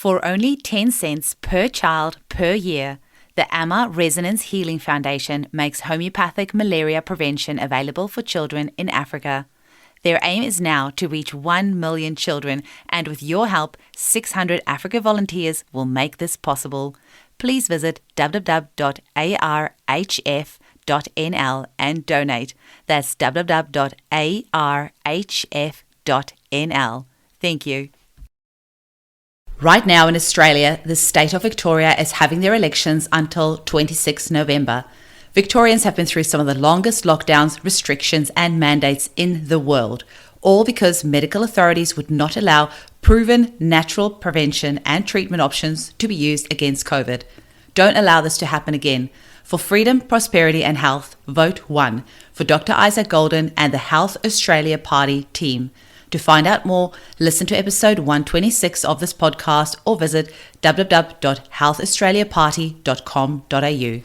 For only 10 cents per child per year, the Amma Resonance Healing Foundation makes homeopathic malaria prevention available for children in Africa. Their aim is now to reach 1 million children, and with your help, 600 Africa volunteers will make this possible. Please visit www.arhf.nl and donate. That's www.arhf.nl. Thank you. Right now in Australia, the state of Victoria is having their elections until 26 November. Victorians have been through some of the longest lockdowns, restrictions and mandates in the world, all because medical authorities would not allow proven natural prevention and treatment options to be used against COVID. Don't allow this to happen again. For freedom, prosperity and health, vote 1 for Dr. Isaac Golden and the Health Australia Party team. To find out more, listen to episode 126 of this podcast or visit www.healthaustraliaparty.com.au.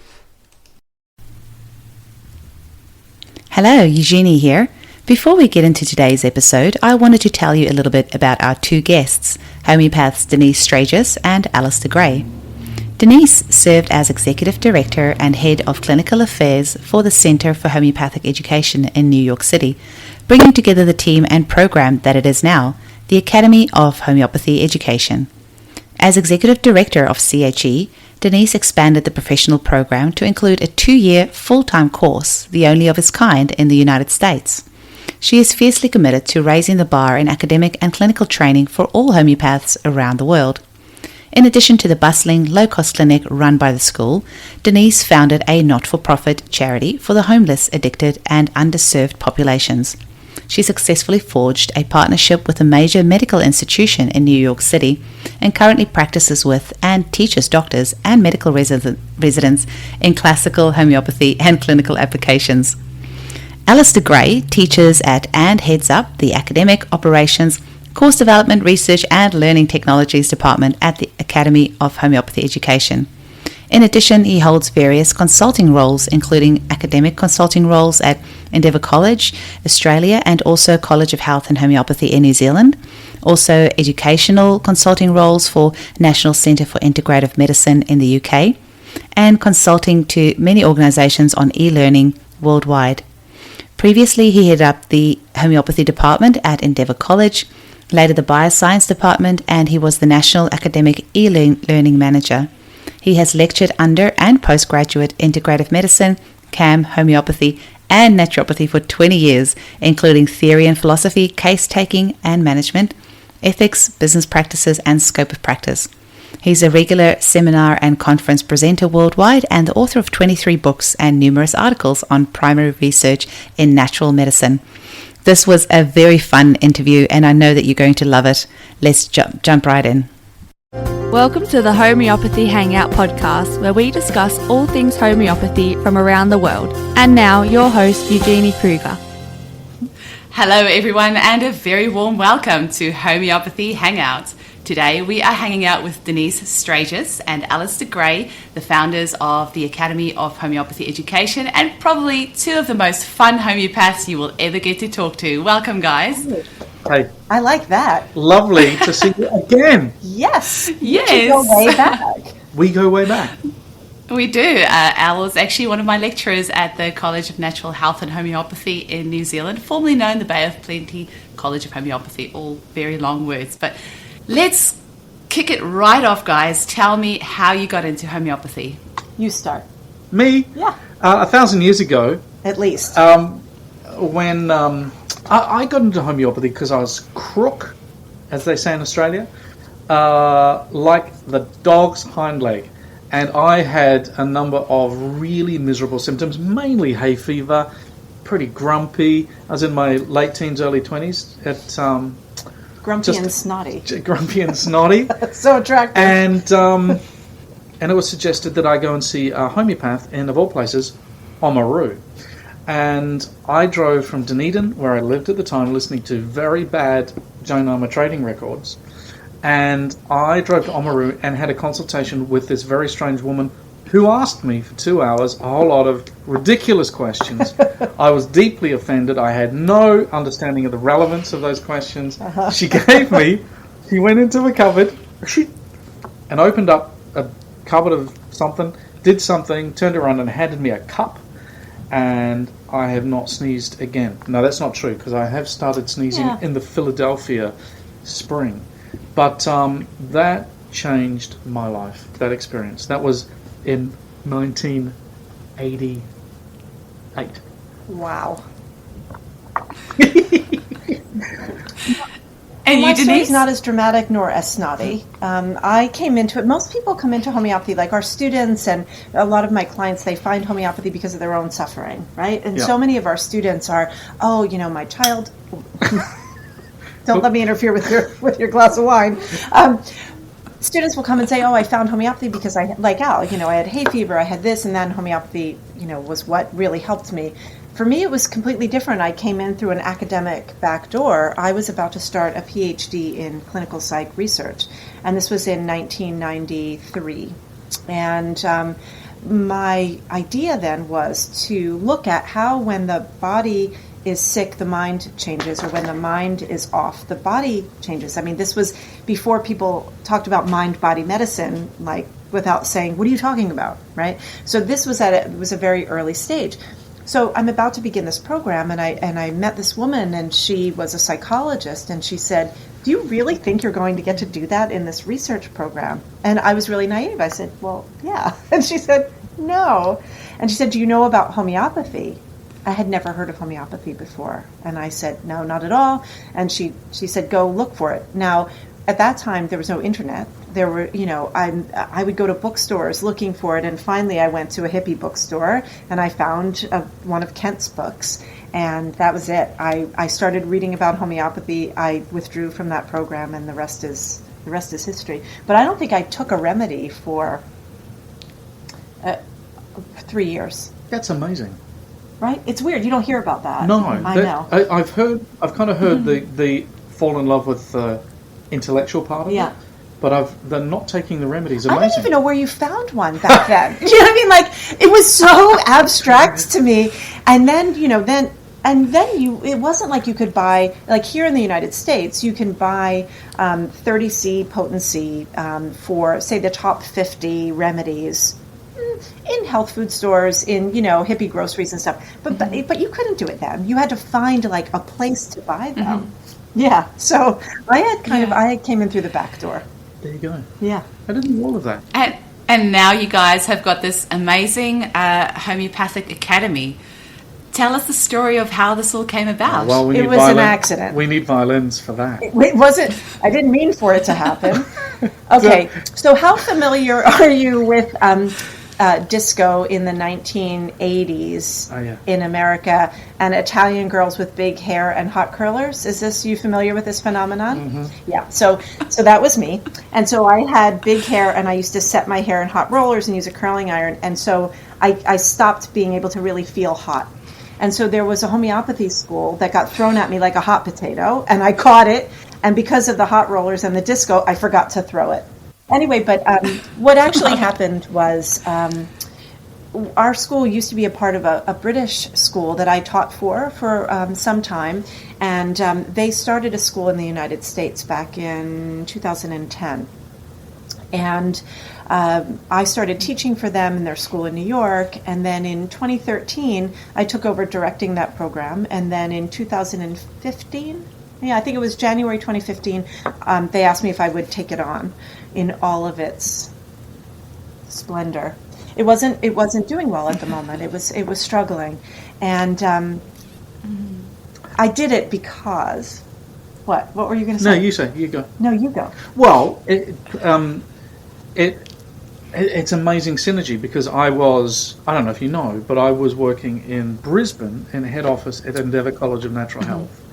Hello, Eugenie here. Before we get into today's episode, I wanted to tell you a little bit about our two guests, homeopaths Denise Straegis and Alastair Gray. Denise served as Executive Director and Head of Clinical Affairs for the Centre for Homeopathic Education in New York City, bringing together the team and program that it is now, the Academy of Homeopathy Education. As Executive Director of CHE, Denise expanded the professional program to include a 2-year full-time course, the only of its kind in the United States. She is fiercely committed to raising the bar in academic and clinical training for all homeopaths around the world. In addition to the bustling, low-cost clinic run by the school, Denise founded a not-for-profit charity for the homeless, addicted and underserved populations. She successfully forged a partnership with a major medical institution in New York City and currently practices with and teaches doctors and medical residents in classical homeopathy and clinical applications. Alastair Gray teaches at and heads up the Academic Operations, Course Development, Research and Learning Technologies Department at the Academy of Homeopathy Education. In addition, he holds various consulting roles, including academic consulting roles at Endeavour College, Australia, and also College of Health and Homeopathy in New Zealand. Also, educational consulting roles for National Centre for Integrative Medicine in the UK, and consulting to many organisations on e-learning worldwide. Previously, he headed up the Homeopathy Department at Endeavour College, later the Bioscience Department, and he was the National Academic E-Learning Manager. He has lectured under and postgraduate integrative medicine, CAM, homeopathy, and naturopathy for 20 years, including theory and philosophy, case-taking and management, ethics, business practices, and scope of practice. He's a regular seminar and conference presenter worldwide and the author of 23 books and numerous articles on primary research in natural medicine. This was a very fun interview, and I know that you're going to love it. Let's jump right in. Welcome to the Homeopathy Hangout podcast, where we discuss all things homeopathy from around the world. And now, your host, Eugenie Kruger. Hello everyone, and a very warm welcome to Homeopathy Hangout. Today we are hanging out with Denise Straegis and Alastair Gray, the founders of the Academy of Homeopathy Education, and probably two of the most fun homeopaths you will ever get to talk to. Welcome, guys. Hey, I like that. lovely to see you again. Yes. Yes. We go way back. We go way back. We do. Al was actually one of my lecturers at the College of Natural Health and Homeopathy in New Zealand, formerly known the Bay of Plenty College of Homeopathy, all very long words. But let's kick it right off, guys. Tell me how you got into homeopathy. You start. Me? Yeah. 1,000 years ago, At least. when I got into homeopathy because I was crook, as they say in Australia, like the dog's hind leg. And I had a number of really miserable symptoms, mainly hay fever, pretty grumpy. I was in my late teens, early 20s. Grumpy and snotty. Grumpy and snotty. So attractive. And it was suggested that I go and see a homeopath in, of all places, Oamaru. And I drove from Dunedin, where I lived at the time, listening to very bad Joan Armour trading records. And I drove to Oamaru and had a consultation with this very strange woman who asked me for 2 hours a whole lot of ridiculous questions. I was deeply offended. I had no understanding of the relevance of those questions. She went into a cupboard. She and opened up a cupboard of something, did something, turned around and handed me a cup, and I have not sneezed again. No, that's not true, because I have started sneezing in the Philadelphia spring. But that changed my life, that experience. That was in 1988. Wow. And My you, story's Denise? not as dramatic nor as snotty. I came into it. Most people come into homeopathy, like our students and a lot of my clients, they find homeopathy because of their own suffering, right? And so many of our students are, my child. Don't let me interfere with your glass of wine. Students will come and say, I found homeopathy because I had hay fever, I had this, and then homeopathy, was what really helped me. For me, it was completely different. I came in through an academic back door. I was about to start a PhD in clinical psych research, and this was in 1993. And my idea then was to look at how when the body is sick, the mind changes, or when the mind is off, the body changes. I mean, this was before people talked about mind-body medicine, like without saying, what are you talking about, right? So this was it was a very early stage. So I'm about to begin this program, and I met this woman, and she was a psychologist, and she said, do you really think you're going to get to do that in this research program? And I was really naive. I said, well, yeah. And she said, no. And she said, do you know about homeopathy? I had never heard of homeopathy before. And I said, no, not at all. And she said, go look for it. Now, at that time, there was no internet. There were, I would go to bookstores looking for it. And finally, I went to a hippie bookstore and I found one of Kent's books. And that was it. I started reading about homeopathy. I withdrew from that program, and the rest is history. But I don't think I took a remedy for 3 years. That's amazing. Right? It's weird. You don't hear about that. No, I know. I've kind of heard the fall in love with the intellectual part of it. But the not taking the remedies amazing. I didn't even know where you found one back then. You know what I mean? Like, it was so abstract to me. And then, it wasn't like you could buy, like here in the United States, you can buy 30C potency for, say, the top 50 remedies in health food stores, in, hippie groceries and stuff. But you couldn't do it then. You had to find, like, a place to buy them. Mm-hmm. Yeah. So I came in through the back door. There you go. Yeah. I didn't know all of that. And now you guys have got this amazing homeopathic academy. Tell us the story of how this all came about. Well, it was an accident. We need violins for that. It wasn't. I didn't mean for it to happen. Okay. So how familiar are you with disco in the 1980s in America, and Italian girls with big hair and hot curlers? You familiar with this phenomenon? Mm-hmm. Yeah. So that was me. And so I had big hair, and I used to set my hair in hot rollers and use a curling iron. And so I stopped being able to really feel hot. And so there was a homeopathy school that got thrown at me like a hot potato, and I caught it. And because of the hot rollers and the disco, I forgot to throw it. Anyway, but what actually happened was our school used to be a part of a British school that I taught for some time, and they started a school in the United States back in 2010. And I started teaching for them in their school in New York, and then in 2013, I took over directing that program, and then in 2015, I think it was January 2015, they asked me if I would take it on in all of its splendor. It wasn't doing well at the moment. It was struggling, and I did it because what were you going to say? No, you say. You go. No, you go. Well, it's amazing synergy, because I don't know if you know, but I was working in Brisbane in head office at Endeavour College of Natural Health.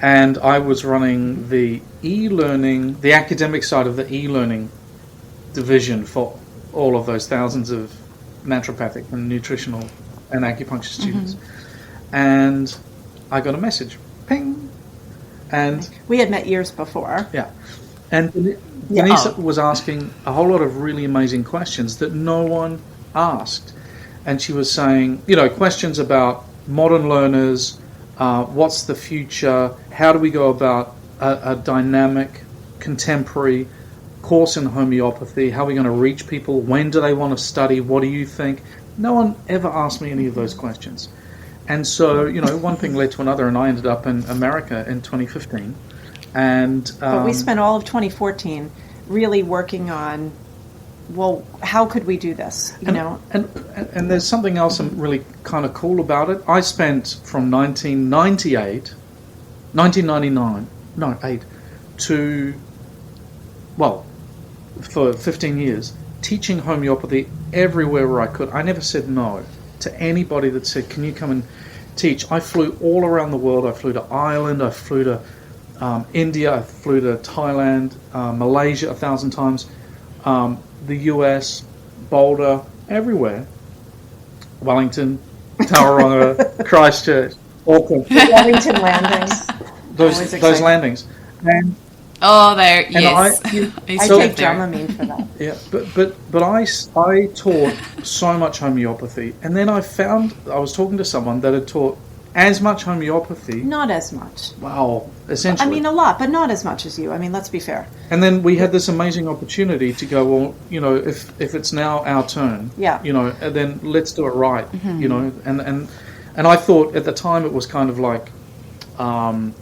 And I was running the e-learning, the academic side of the e-learning division for all of those thousands of naturopathic and nutritional and acupuncture students. Mm-hmm. And I got a message, ping. And we had met years before. Yeah. And Denise was asking a whole lot of really amazing questions that no one asked. And she was saying, questions about modern learners, what's the future, how do we go about a dynamic, contemporary course in homeopathy. How are we going to reach people? When do they want to study? What do you think? No one ever asked me any of those questions. And so, one thing led to another, and I ended up in America in 2015. But we spent all of 2014 really working on, well, how could we do this? And there's something else really kind of cool about it. I spent from 1999 to, for 15 years, teaching homeopathy everywhere where I could. I never said no to anybody that said, can you come and teach? I flew all around the world. I flew to Ireland, I flew to India, I flew to Thailand, Malaysia 1,000 times, the US, Boulder, everywhere. Wellington, Tauranga, Christchurch, Auckland. Wellington landings. Those landings. And yes. I take Dramamine for that. Yeah, but I taught so much homeopathy, and then I was talking to someone that had taught as much homeopathy. Not as much. Wow, essentially. I mean, a lot, but not as much as you. I mean, let's be fair. And then we had this amazing opportunity to go, well, if it's now our turn, then let's do it right, and I thought at the time it was kind of like,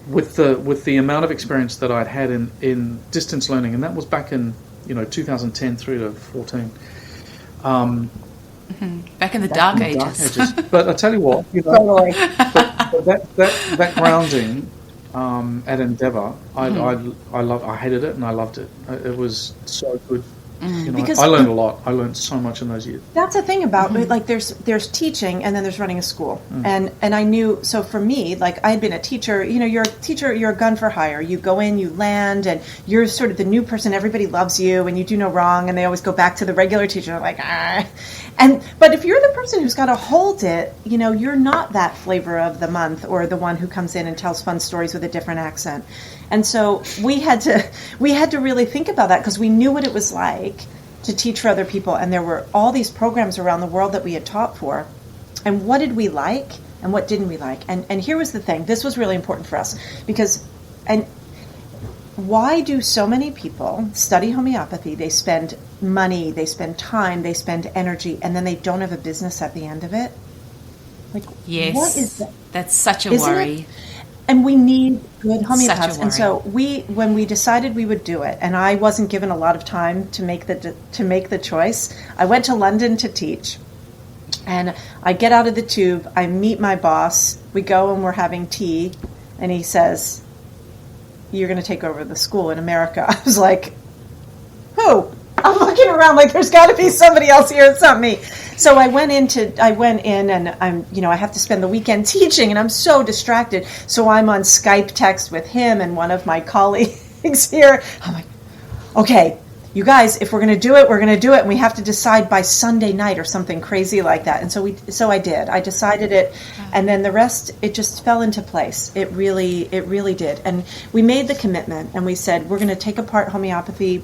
with the amount of experience that I'd had in distance learning, and that was back in 2010 through to 14. Back in the dark ages. But I tell you what, totally. but that grounding at Endeavour, I hated it and I loved it. It was so good. Because I learned a lot. I learned so much in those years. That's the thing about like there's teaching and then there's running a school. And I knew, so for me, like I had been a teacher, you're a teacher, you're a gun for hire. You go in, you land, and you're sort of the new person. Everybody loves you and you do no wrong, and they always go back to the regular teacher like, ah. But if you're the person who's got to hold it, you're not that flavor of the month or the one who comes in and tells fun stories with a different accent. And so we had to really think about that, because we knew what it was like to teach for other people. And there were all these programs around the world that we had taught for. And what did we like and what didn't we like? And here was the thing. This was really important for us, because why do so many people study homeopathy? They spend money, they spend time, they spend energy, and then they don't have a business at the end of it? Like, yes, what is that? That's such a Isn't worry. It? And we need good homeopaths. And so when we decided we would do it, and I wasn't given a lot of time to make the choice, I went to London to teach. And I get out of the tube, I meet my boss, we go and we're having tea, and he says, "You're going to take over the school in America." I was like, who? I'm looking around like there's got to be somebody else here. It's not me. So I went in and I have to spend the weekend teaching, and I'm so distracted. So I'm on Skype text with him and one of my colleagues here. I'm like, okay, you guys, if we're going to do it, we're going to do it. And we have to decide by Sunday night or something crazy like that. And so I did. I decided it. And then the rest, it just fell into place. It really did. And we made the commitment, and we said, we're going to take apart homeopathy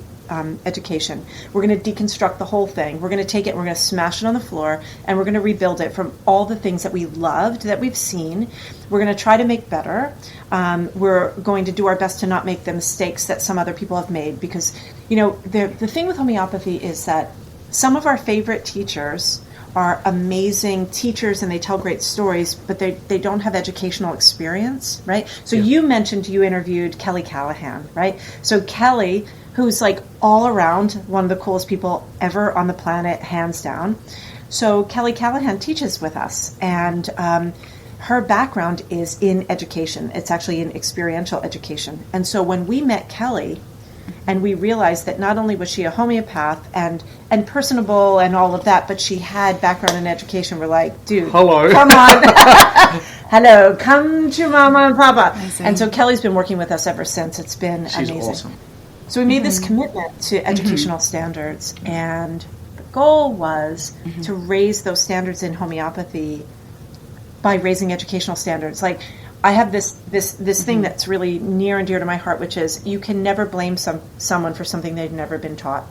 education. We're going to deconstruct the whole thing. We're going to take it, we're going to smash it on the floor, and we're going to rebuild it from all the things that we loved, that we've seen. We're going to try to make better. We're going to do our best to not make the mistakes that some other people have made, because, the thing with homeopathy is that some of our favorite teachers are amazing teachers and they tell great stories, but they don't have educational experience, right? So you mentioned you interviewed Kelly Callahan, right? So Kelly, who's like all around one of the coolest people ever on the planet, hands down. So Kelly Callahan teaches with us, and her background is in education. It's actually in experiential education. And so when we met Kelly, and we realized that not only was she a homeopath and personable and all of that, but she had background in education, we're like, dude, hello, come on. Hello, come to Mama and Papa. Amazing. And so Kelly's been working with us ever since. It's been She's amazing. Awesome. So we made this commitment to educational standards, and the goal was to raise those standards in homeopathy by raising educational standards. Like, I have this thing that's really near and dear to my heart, which is you can never blame someone for something they've never been taught.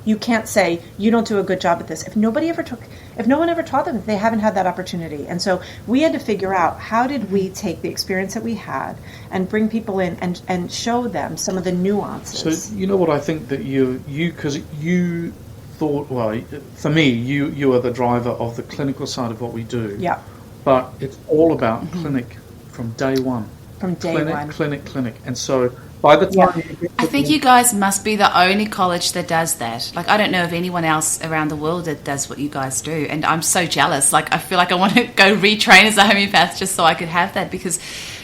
You can't say you don't do a good job at this. If no one ever taught them, they haven't had that opportunity. And so we had to figure out, how did we take the experience that we had and bring people in and show them some of the nuances. So you know what I think that because you thought, well, for me, you are the driver of the clinical side of what we do. Yeah. But it's all about clinic from day one. From day one. Clinic. And so by the time I think you guys must be the only college that does that. Like, I don't know of anyone else around the world that does what you guys do, and I'm so jealous. Like, I feel like I want to go retrain as a homeopath just so I could have that, because,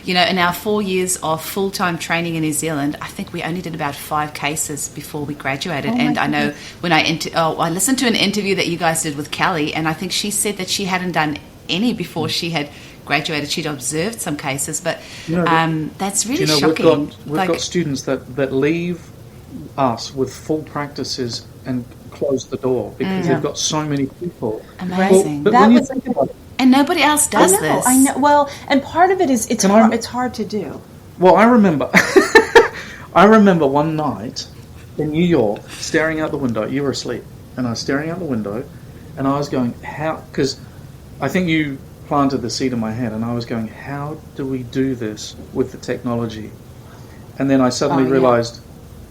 in our 4 years of full-time training in New Zealand, I think we only did about 5 cases before we graduated. And I know when I listened to an interview that you guys did with Kelly, and I think she said that she hadn't done any before she had graduated. She'd observed some cases, but that's really shocking. We've got students that leave us with full practices and close the door because they've got so many people. Amazing. But when you think about it, and nobody else does this. I know. Well, and part of it is it's hard to do. Well, I remember I remember one night in New York staring out the window. You were asleep, and I was staring out the window, and I was going, how? Because I think you planted the seed in my head, and I was going, how do we do this with the technology? And then I suddenly realized,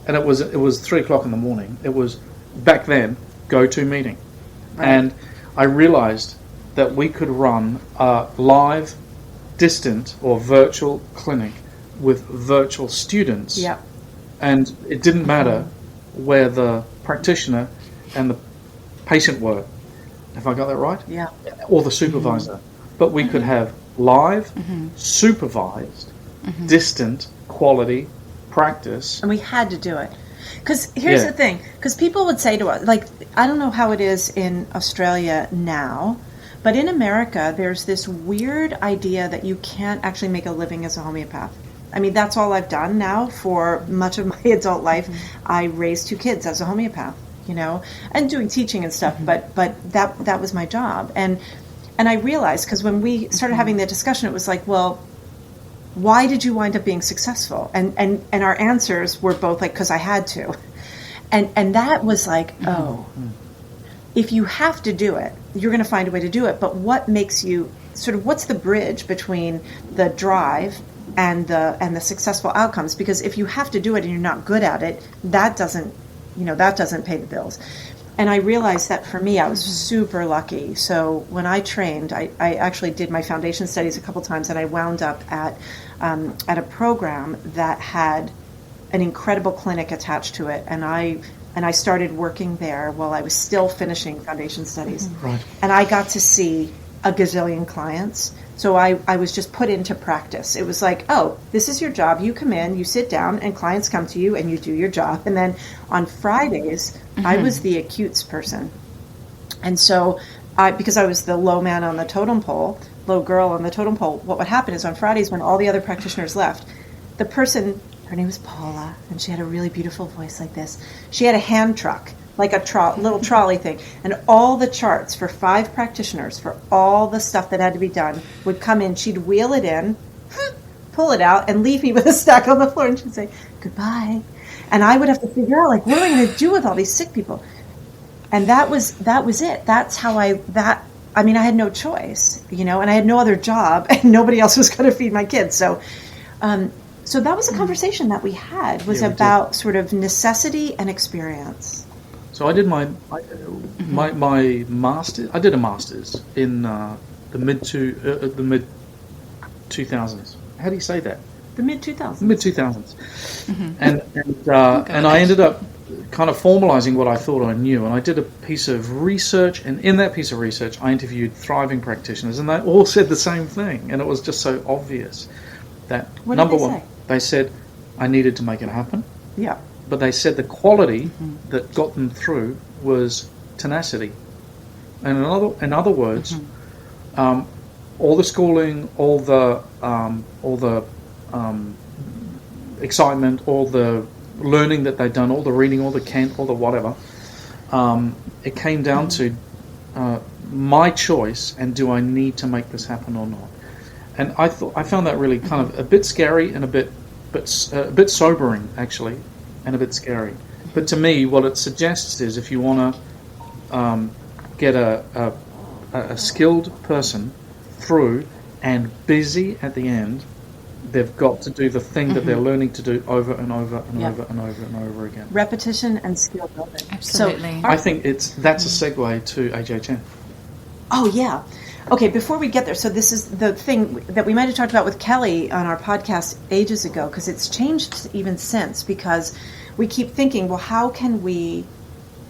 and it was 3:00 in the morning. It was back then go-to meeting, and I realized that we could run a live, distant or virtual clinic with virtual students, and it didn't matter where the practitioner and the patient were. Have I got that right? Yeah. Or the supervisor. But we could have live, supervised, distant, quality practice. And we had to do it. Because here's the thing. Because people would say to us, like, I don't know how it is in Australia now, but in America, there's this weird idea that you can't actually make a living as a homeopath. I mean, that's all I've done now for much of my adult life. I raised 2 kids as a homeopath, and doing teaching and stuff, but that was my job. And I realized, because when we started having the discussion, it was like, well, why did you wind up being successful? And our answers were both like, because I had to. And that was like, if you have to do it, you're going to find a way to do it. But what makes you what's the bridge between the drive and the successful outcomes? Because if you have to do it and you're not good at it, that doesn't pay the bills. And I realized that for me, I was super lucky. So when I trained, I actually did my foundation studies a couple times, and I wound up at a program that had an incredible clinic attached to it. And I started working there while I was still finishing foundation studies. Right. And I got to see a gazillion clients. So I was just put into practice. It was like, oh, this is your job. You come in, you sit down, and clients come to you, and you do your job. And then on Fridays, I was the acutes person. And so because I was the low man on the totem pole, low girl on the totem pole, what would happen is on Fridays when all the other practitioners left, the person, her name was Paula, and she had a really beautiful voice like this. She had a hand truck, like a little trolley thing, and all the charts for 5 practitioners for all the stuff that had to be done would come in. She'd wheel it in, pull it out, and leave me with a stack on the floor, and she'd say, goodbye. And I would have to figure out, like, what am I going to do with all these sick people? And that was it. That's how I had no choice, and I had no other job, and nobody else was going to feed my kids. So that was a conversation that we had, was about sort of necessity and experience. So I did my master's. I did a master's in the mid 2000s. How do you say that? The mid 2000s. Mid 2000s. And I ended up kind of formalizing what I thought I knew. And I did a piece of research, and in that piece of research, I interviewed thriving practitioners, and they all said the same thing. And it was just so obvious that what number did they one, say? they said I needed to make it happen. Yeah. But they said the quality that got them through was tenacity. And in other words, all the schooling, all the excitement, all the learning that they'd done, all the reading, all the Kent, all the whatever, it came down to my choice, and do I need to make this happen or not? And I found that really kind of a bit scary and a bit sobering, actually, and a bit scary. But to me, what it suggests is if you want to get a skilled person through and busy at the end, they've got to do the thing that they're learning to do over and over and over and over and over again. Repetition and skill building. Absolutely. I think that's a segue to HHN. Oh, yeah. Okay, before we get there, so this is the thing that we might have talked about with Kelly on our podcast ages ago, because it's changed even since, because we keep thinking, well, how can we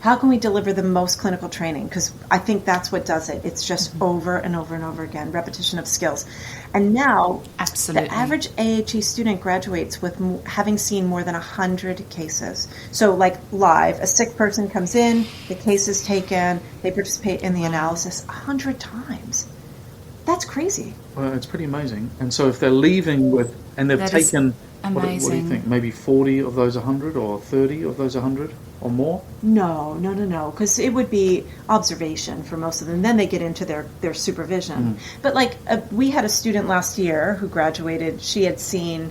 deliver the most clinical training? Because I think that's what does it. It's just over and over and over again, repetition of skills. And now, absolutely, the average AHE student graduates with having seen more than 100 cases. So like live, a sick person comes in, the case is taken, they participate in the analysis 100 times. That's crazy. Well, it's pretty amazing. And so if they're leaving with, and they've taken, what do you think, maybe 40 of those 100 or 30 of those 100 or more? No, because it would be observation for most of them. Then they get into their supervision. But like we had a student last year who graduated. She had seen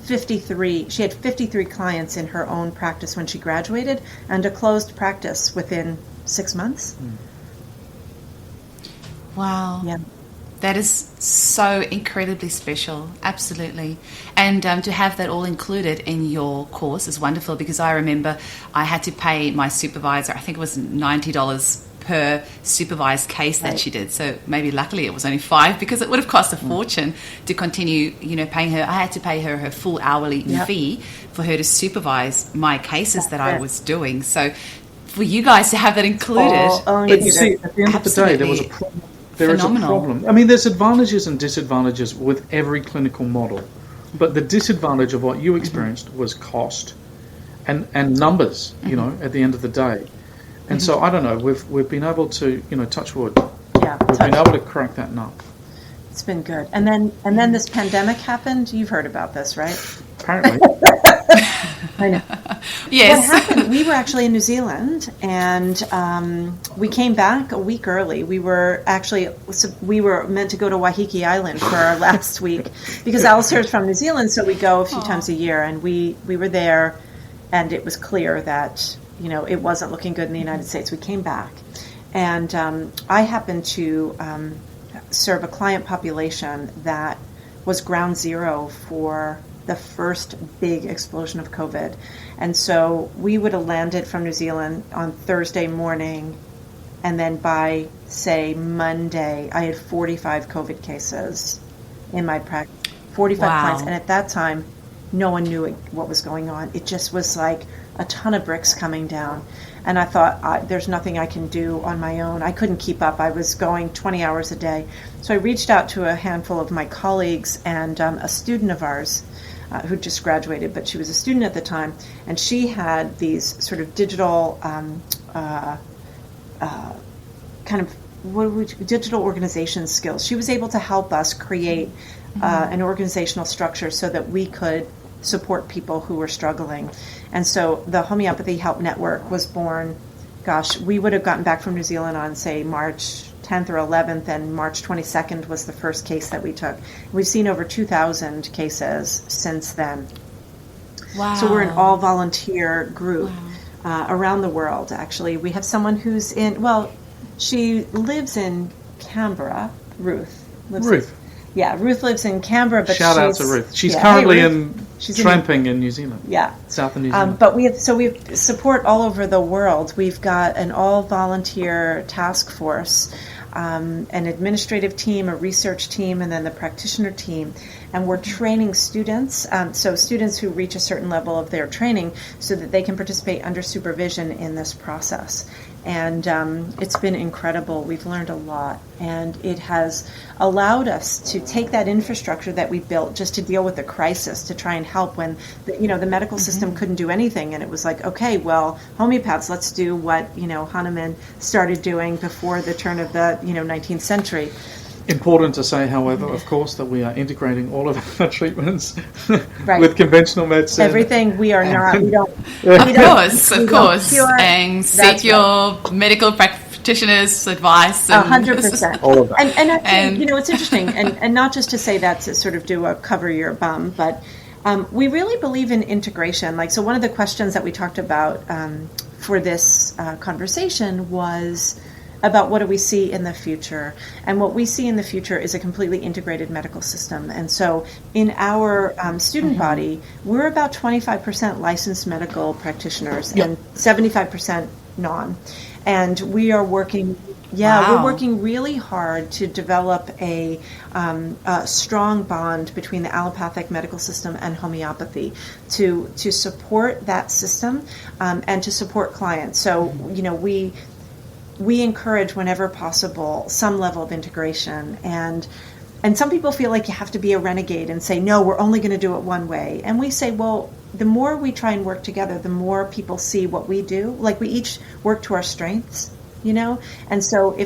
53. She had 53 clients in her own practice when she graduated, and a closed practice within 6 months. Wow. Yeah. That is so incredibly special, absolutely. And to have that all included in your course is wonderful, because I remember I had to pay my supervisor, I think it was $90 per supervised case that she did. So maybe luckily it was only $5, because it would have cost a fortune to continue, paying her. I had to pay her full hourly fee for her to supervise my cases that I was doing. So for you guys to have that included, but you see, at the end of the day, there was a problem. There is a problem. I mean, there's advantages and disadvantages with every clinical model, but the disadvantage of what you experienced was cost and numbers. At the end of the day, and so I don't know. We've been able to touch wood. Yeah, we've been able to crack that nut. It's been good. And then this pandemic happened. You've heard about this, right? Apparently. I know. Yes. What happened? We were actually in New Zealand, and we came back a week early. We were meant to go to Waiheke Island for our last week, because Alastair is from New Zealand, so we go a few times a year, and we were there, and it was clear that it wasn't looking good in the United States. We came back, and I happened to serve a client population that was ground zero for the first big explosion of COVID. And so we would have landed from New Zealand on Thursday morning, and then by, say, Monday, I had 45 COVID cases in my practice, 45 clients. And at that time, no one knew what was going on. It just was like a ton of bricks coming down. And I thought, there's nothing I can do on my own. I couldn't keep up. I was going 20 hours a day. So I reached out to a handful of my colleagues and a student of ours who just graduated, but she was a student at the time, and she had these sort of digital digital organization skills. She was able to help us create an organizational structure so that we could support people who were struggling. And so the Homeopathy Help Network was born. Gosh, we would have gotten back from New Zealand on, say, March 10th or 11th, and March 22nd was the first case that we took. We've seen over 2,000 cases since then. Wow. So we're an all-volunteer group around the world, actually. We have someone who's she lives in Canberra. Ruth. Ruth lives in Canberra. But Shout out to Ruth. She's currently tramping in New Zealand. Yeah. South of New Zealand. But we have support all over the world. We've got an all-volunteer task force, an administrative team, a research team, and then the practitioner team. And we're training students, so students who reach a certain level of their training so that they can participate under supervision in this process. And it's been incredible. We've learned a lot, and it has allowed us to take that infrastructure that we built just to deal with the crisis, to try and help when the medical system couldn't do anything, and it was like, okay, well, homeopaths, let's do what Hahnemann started doing before the turn of the 19th century. Important to say, however, of course, that we are integrating all of our treatments with conventional medicine. Everything we are not. We don't. Of course. And seek your medical practitioner's advice. 100%. All of that. And I think, it's interesting, and not just to say that to sort of do a cover your bum, but We really believe in integration. Like, so one of the questions that we talked about for this conversation was about what do we see in the future. And what we see in the future is a completely integrated medical system. And so in our student body, we're about 25% licensed medical practitioners and 75% non. And we are working, we're working really hard to develop a strong bond between the allopathic medical system and homeopathy to support that system and to support clients. So, you know, we encourage whenever possible some level of integration, and some people feel like you have to be a renegade and say, no, we're only going to do it one way. And we say, well, the more we try and work together, the more people see what we do. Like, we each work to our strengths, you know? And so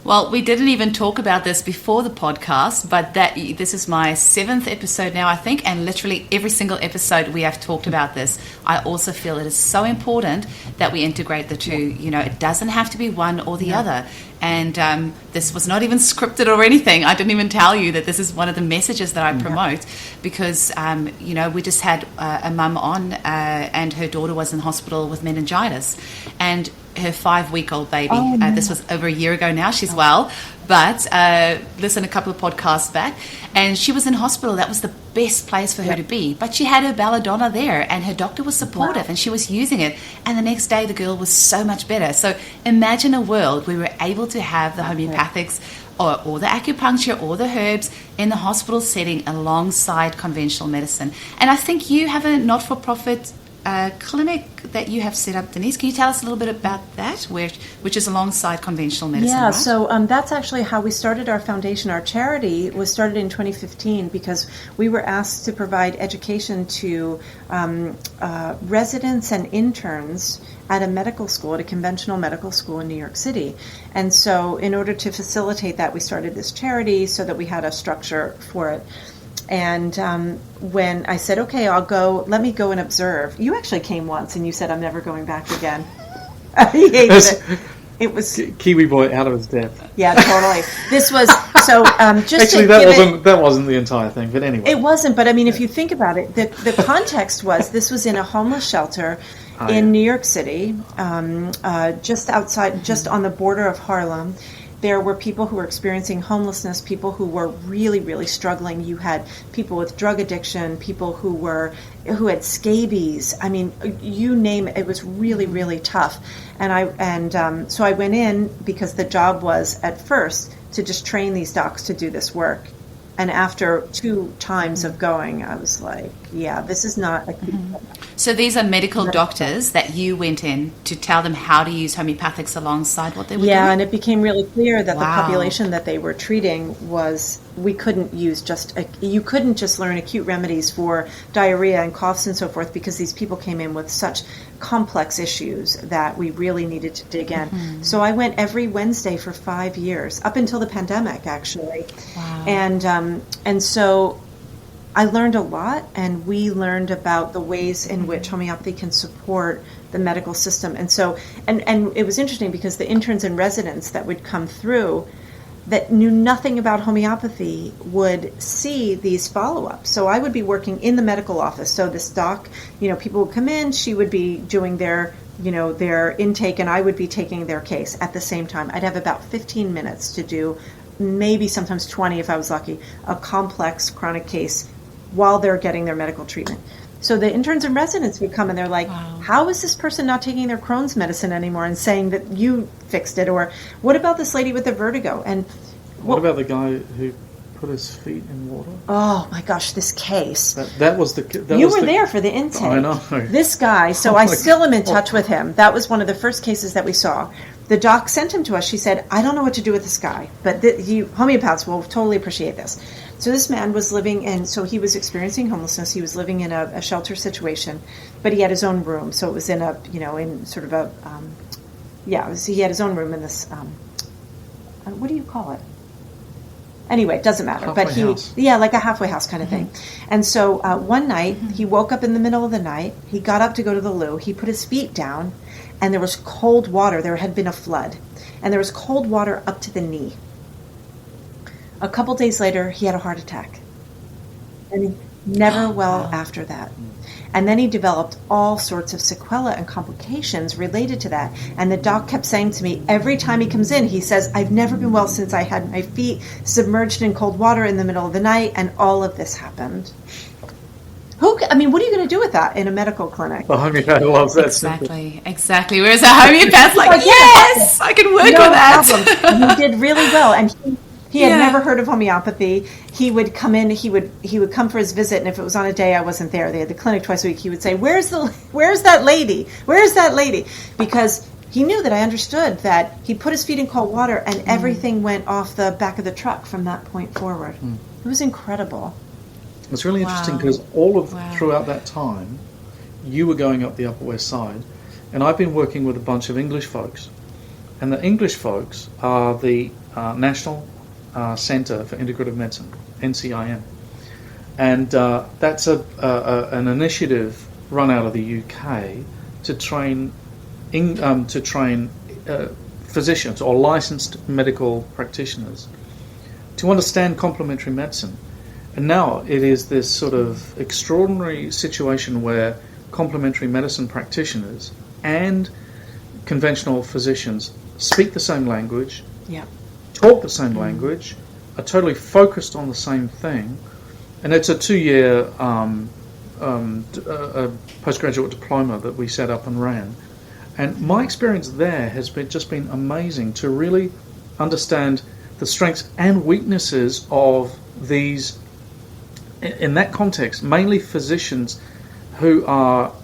Well, we didn't even talk about this before the podcast, but this is my 7th episode now, I think, and literally every single episode we have talked about this. I also feel it is so important that we integrate the two. You know, it doesn't have to be one or the other. And this was not even scripted or anything. I didn't even tell you that this is one of the messages that I promote because, you know, we just had a mum on and her daughter was in hospital with meningitis. And her 5-week-old baby, this was over a year ago now, she's well, but listened a couple of podcasts back, and she was in hospital. That was the best place for her to be, but she had her belladonna there, and her doctor was supportive, and she was using it, and the next day the girl was so much better. So imagine a world where we were able to have the homeopathics or the acupuncture or the herbs in the hospital setting alongside conventional medicine. And I think you have a not-for-profit clinic that you have set up, Denise. Can you tell us a little bit about that, which is alongside conventional medicine? Yeah, right? so that's actually how we started our foundation. Our charity was started in 2015 because we were asked to provide education to residents and interns at a medical school, at a conventional medical school in New York City. And so in order to facilitate that, we started this charity so that we had a structure for it. And when I said, okay, let me go and observe. You actually came once and you said, I'm never going back again. He hated it. It was Kiwi boy out of his depth. Yeah, totally. This was, so just actually, that wasn't the entire thing, but anyway. It wasn't, but I mean, if you think about it, the context was, this was in a homeless shelter in New York City, just outside, just on the border of Harlem. There were people who were experiencing homelessness, people who were really, really struggling. You had people with drug addiction, people who had scabies. I mean, you name it. It was really, really tough. And so I went in because the job was at first to just train these docs to do this work. And after 2 times of going, I was like, yeah, this is not a... So these are medical doctors that you went in to tell them how to use homeopathics alongside what they were doing? Yeah, and it became really clear that the population that they were treating was... We couldn't use you couldn't just learn acute remedies for diarrhea and coughs and so forth, because these people came in with such complex issues that we really needed to dig in. So I went every Wednesday for 5 years, up until the pandemic, actually. Wow. And so I learned a lot, and we learned about the ways in which homeopathy can support the medical system. And so, and it was interesting because the interns and residents that would come through that knew nothing about homeopathy would see these follow-ups. So I would be working in the medical office. So this doc, people would come in, she would be doing their intake, and I would be taking their case at the same time. I'd have about 15 minutes to do, maybe sometimes 20 if I was lucky, a complex chronic case while they're getting their medical treatment. So the interns and residents would come and they're like, wow, how is this person not taking their Crohn's medicine anymore and saying that you fixed it? Or what about this lady with the vertigo? And what about the guy who put his feet in water? Oh my gosh, this case. That was the... You were there for the intake. I know. This guy, so I still am in touch with him. That was one of the first cases that we saw. The doc sent him to us. She said, I don't know what to do with this guy, but homeopaths will totally appreciate this. So this man was living in, so he was experiencing homelessness. He was living in a shelter situation, but he had his own room. So it was in in sort of a, he had his own room in this, what do you call it? Anyway, it doesn't matter. Halfway house. Like a halfway house kind of thing. And so one night, he woke up in the middle of the night. He got up to go to the loo. He put his feet down, and there was cold water. There had been a flood, and there was cold water up to the knee. A couple days later, he had a heart attack. And Never well after that. And then he developed all sorts of sequelae and complications related to that. And the doc kept saying to me, every time he comes in, he says, I've never been well since I had my feet submerged in cold water in the middle of the night, and all of this happened. What are you going to do with that in a medical clinic? The homeopath loves that. Exactly. Whereas a homeopath's like, yes, I can work with that. And he did really well. And he had never heard of homeopathy. He would come in, he would come for his visit, and if it was on a day I wasn't there, they had the clinic twice a week, he would say, Where's that lady? Where's that lady? Because he knew that I understood that he put his feet in cold water and everything went off the back of the truck from that point forward. It was incredible. It's really interesting because throughout that time, you were going up the Upper West Side, and I've been working with a bunch of English folks. And the English folks are the National Centre for Integrative Medicine, NCIM. And that's an initiative run out of the UK to train physicians or licensed medical practitioners to understand complementary medicine. And now it is this sort of extraordinary situation where complementary medicine practitioners and conventional physicians speak the same language, talk the same language, are totally focused on the same thing, and it's a 2-year postgraduate diploma that we set up and ran. And my experience there has been amazing to really understand the strengths and weaknesses of these. In that context, mainly physicians who are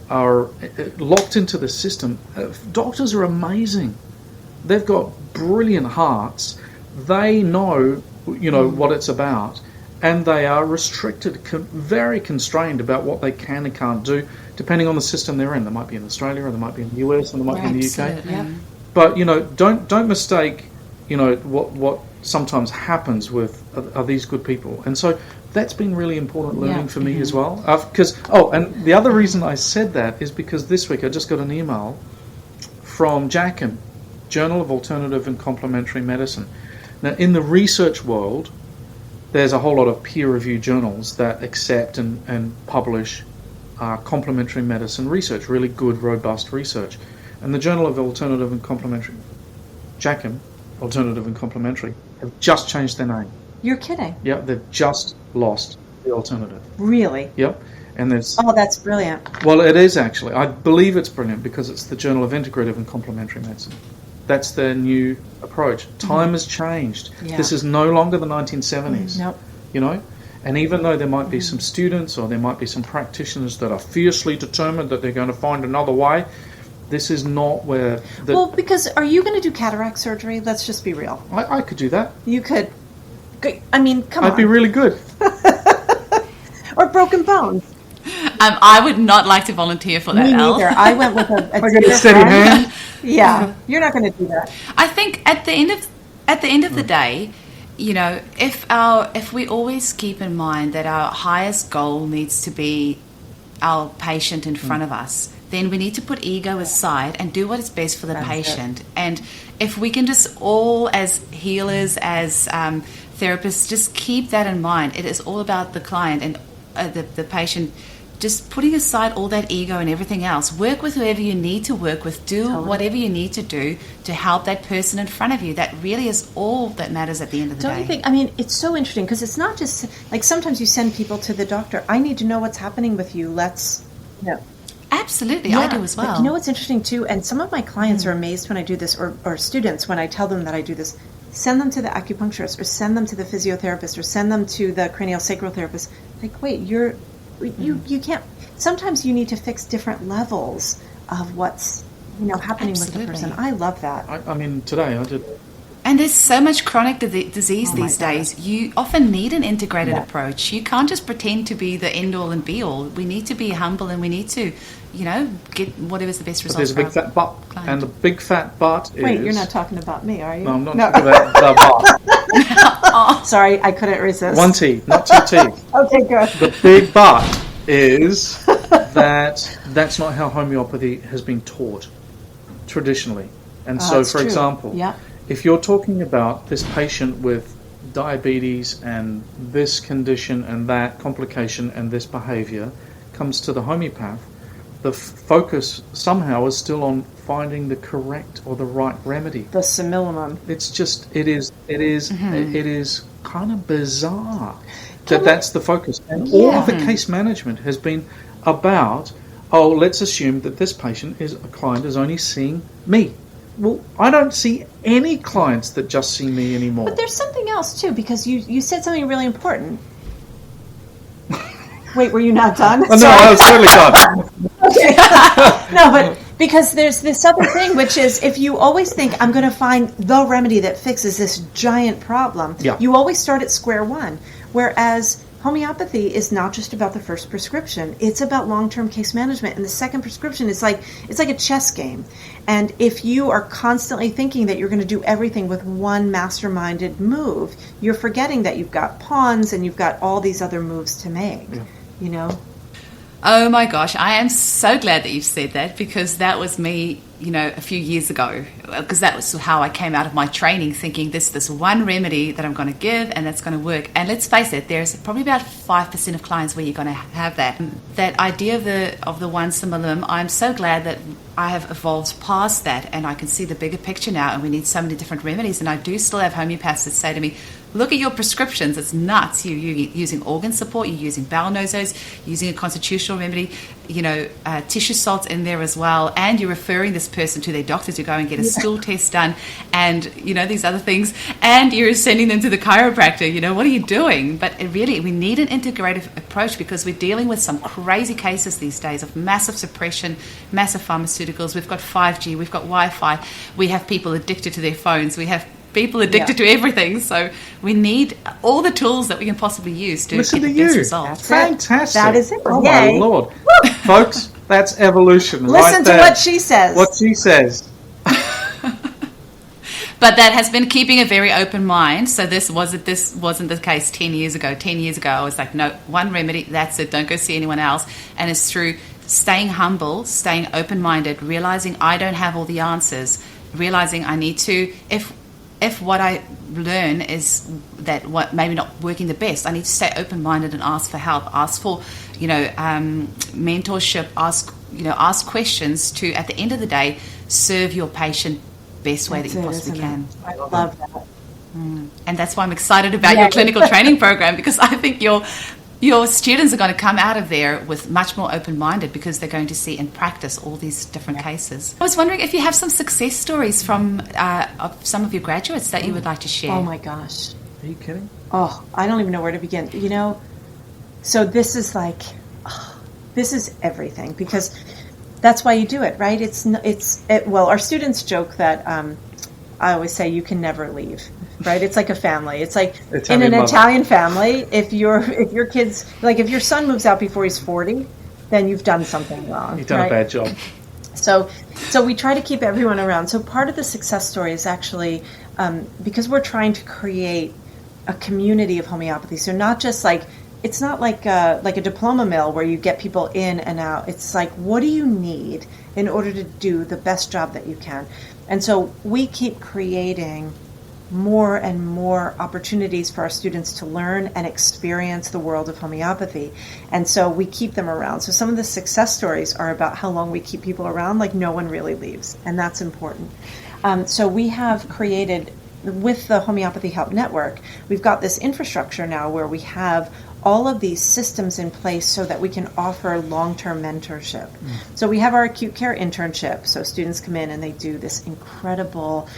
locked into the system. Doctors are amazing. They've got brilliant hearts. They know, what it's about, and they are restricted, very constrained about what they can and can't do, depending on the system they're in. They might be in Australia, or they might be in the US, or they might be in the UK. Yeah. But don't mistake, what sometimes happens with are these good people, and so. That's been really important learning for me as well. And the other reason I said that is because this week I just got an email from JACM, Journal of Alternative and Complementary Medicine. Now, in the research world, there's a whole lot of peer-reviewed journals that accept and publish complementary medicine research, really good, robust research. And the Journal of Alternative and Complementary, JACM, Alternative and Complementary, have just changed their name. You're kidding. Yeah, they've just lost the alternative. Really? Yep. And there's... Oh, that's brilliant. Well, it is actually. I believe it's brilliant because it's the Journal of Integrative and Complementary Medicine. That's their new approach. Time has changed. Yeah. This is no longer the 1970s. Nope. And even though there might be some students or there might be some practitioners that are fiercely determined that they're going to find another way, this is not where... Well, because are you going to do cataract surgery? Let's just be real. I could do that. You could... I mean, come on. I'd be really good. Or broken bones. I would not like to volunteer for that, Me Al. neither. I went with a I got a steady hand. Yeah, you're not going to do that. I think at the end of the day, if we always keep in mind that our highest goal needs to be our patient in front of us, then we need to put ego aside and do what is best for the patient. And if we can just all, as healers, as therapists, just keep that in mind. It is all about the client and the patient. Just putting aside all that ego and everything else. Work with whoever you need to work with. Do whatever you need to do to help that person in front of you. That really is all that matters at the end of the day. Don't you think? I mean, it's so interesting because it's not just like sometimes you send people to the doctor. I need to know what's happening with you. Absolutely, I do as well. But you know what's interesting too, and some of my clients are amazed when I do this, or students when I tell them that I do this. Send them to the acupuncturist, or send them to the physiotherapist, or send them to the craniosacral therapist. Like, wait, you can't. Sometimes you need to fix different levels of what's happening with the person. I love that. I mean, today I did. And there's so much chronic disease these days. You often need an integrated approach. You can't just pretend to be the end-all and be-all. We need to be humble, and we need to, get whatever's the best result. There's a big fat but, and the big fat but is... Wait, you're not talking about me, are you? No, I'm not talking about the but. Sorry, I couldn't resist. One T, not two T's. Okay, good. The big but is that's not how homeopathy has been taught traditionally. And so, for example... Yeah. If you're talking about this patient with diabetes and this condition and that complication and this behavior comes to the homeopath, the focus somehow is still on finding the correct or the right remedy. The simillimum. It's just, it is kind of bizarre that that's the focus. And all of the case management has been about, let's assume that this client is only seeing me. Well, I don't see any clients that just see me anymore. But there's something else too, because you said something really important. Wait, were you not done? Oh, no, I was totally done. Okay. No, but because there's this other thing, which is if you always think, I'm going to find the remedy that fixes this giant problem, you always start at square one. Whereas homeopathy is not just about the first prescription. It's about long-term case management. And the second prescription is it's like a chess game. And if you are constantly thinking that you're going to do everything with one masterminded move, you're forgetting that you've got pawns and you've got all these other moves to make, you know? Oh my gosh, I am so glad that you've said that, because that was me, a few years ago, because that was how I came out of my training, thinking this one remedy that I'm going to give and that's going to work. And let's face it, there's probably about 5% of clients where you're going to have that idea of the one simillimum. I'm so glad that I have evolved past that and I can see the bigger picture now, and we need so many different remedies. And I do still have homeopaths that say to me, look at your prescriptions, it's nuts. You're using organ support, you're using bowel nosos, using a constitutional remedy, tissue salts in there as well, and you're referring this person to their doctor to go and get a stool test done, and these other things, and you're sending them to the chiropractor. What are you doing? But we need an integrative approach, because we're dealing with some crazy cases these days of massive suppression, massive pharmaceuticals. We've got 5G, we've got Wi-Fi, we have people addicted to their phones, we have people addicted to everything, so we need all the tools that we can possibly use to get the best results. Fantastic. That is it. Oh my Lord. Folks, that's evolution. Listen to what she says. What she says. But that has been keeping a very open mind. So this wasn't the case 10 years ago. 10 years ago, I was like, no, one remedy, that's it. Don't go see anyone else. And it's through staying humble, staying open-minded, realizing I don't have all the answers, realizing I need to, if what I learn is that what maybe not working the best, I need to stay open-minded and ask for help, ask for, mentorship, ask questions to, at the end of the day, serve your patient best way that you possibly can. I love that. And that's why I'm excited about your clinical training program, because I think your students are going to come out of there with much more open-minded, because they're going to see in practice all these different cases. I was wondering if you have some success stories from of some of your graduates that you would like to share. Oh my gosh. Are you kidding? Oh, I don't even know where to begin. So this is this is everything, because that's why you do it, right? Well, our students joke that I always say you can never leave. Right, it's like a family. It's like in an Italian family. If your kids, if your son moves out before he's 40, then you've done something wrong. You've done a bad job. So we try to keep everyone around. So part of the success story is actually because we're trying to create a community of homeopathy. So not just it's not like a diploma mill where you get people in and out. It's like, what do you need in order to do the best job that you can? And so we keep creating more and more opportunities for our students to learn and experience the world of homeopathy. And so we keep them around. So some of the success stories are about how long we keep people around, no one really leaves. And that's important. So we have created, with the Homeopathy Help Network, we've got this infrastructure now where we have all of these systems in place so that we can offer long-term mentorship. So we have our acute care internship. So students come in and they do this incredible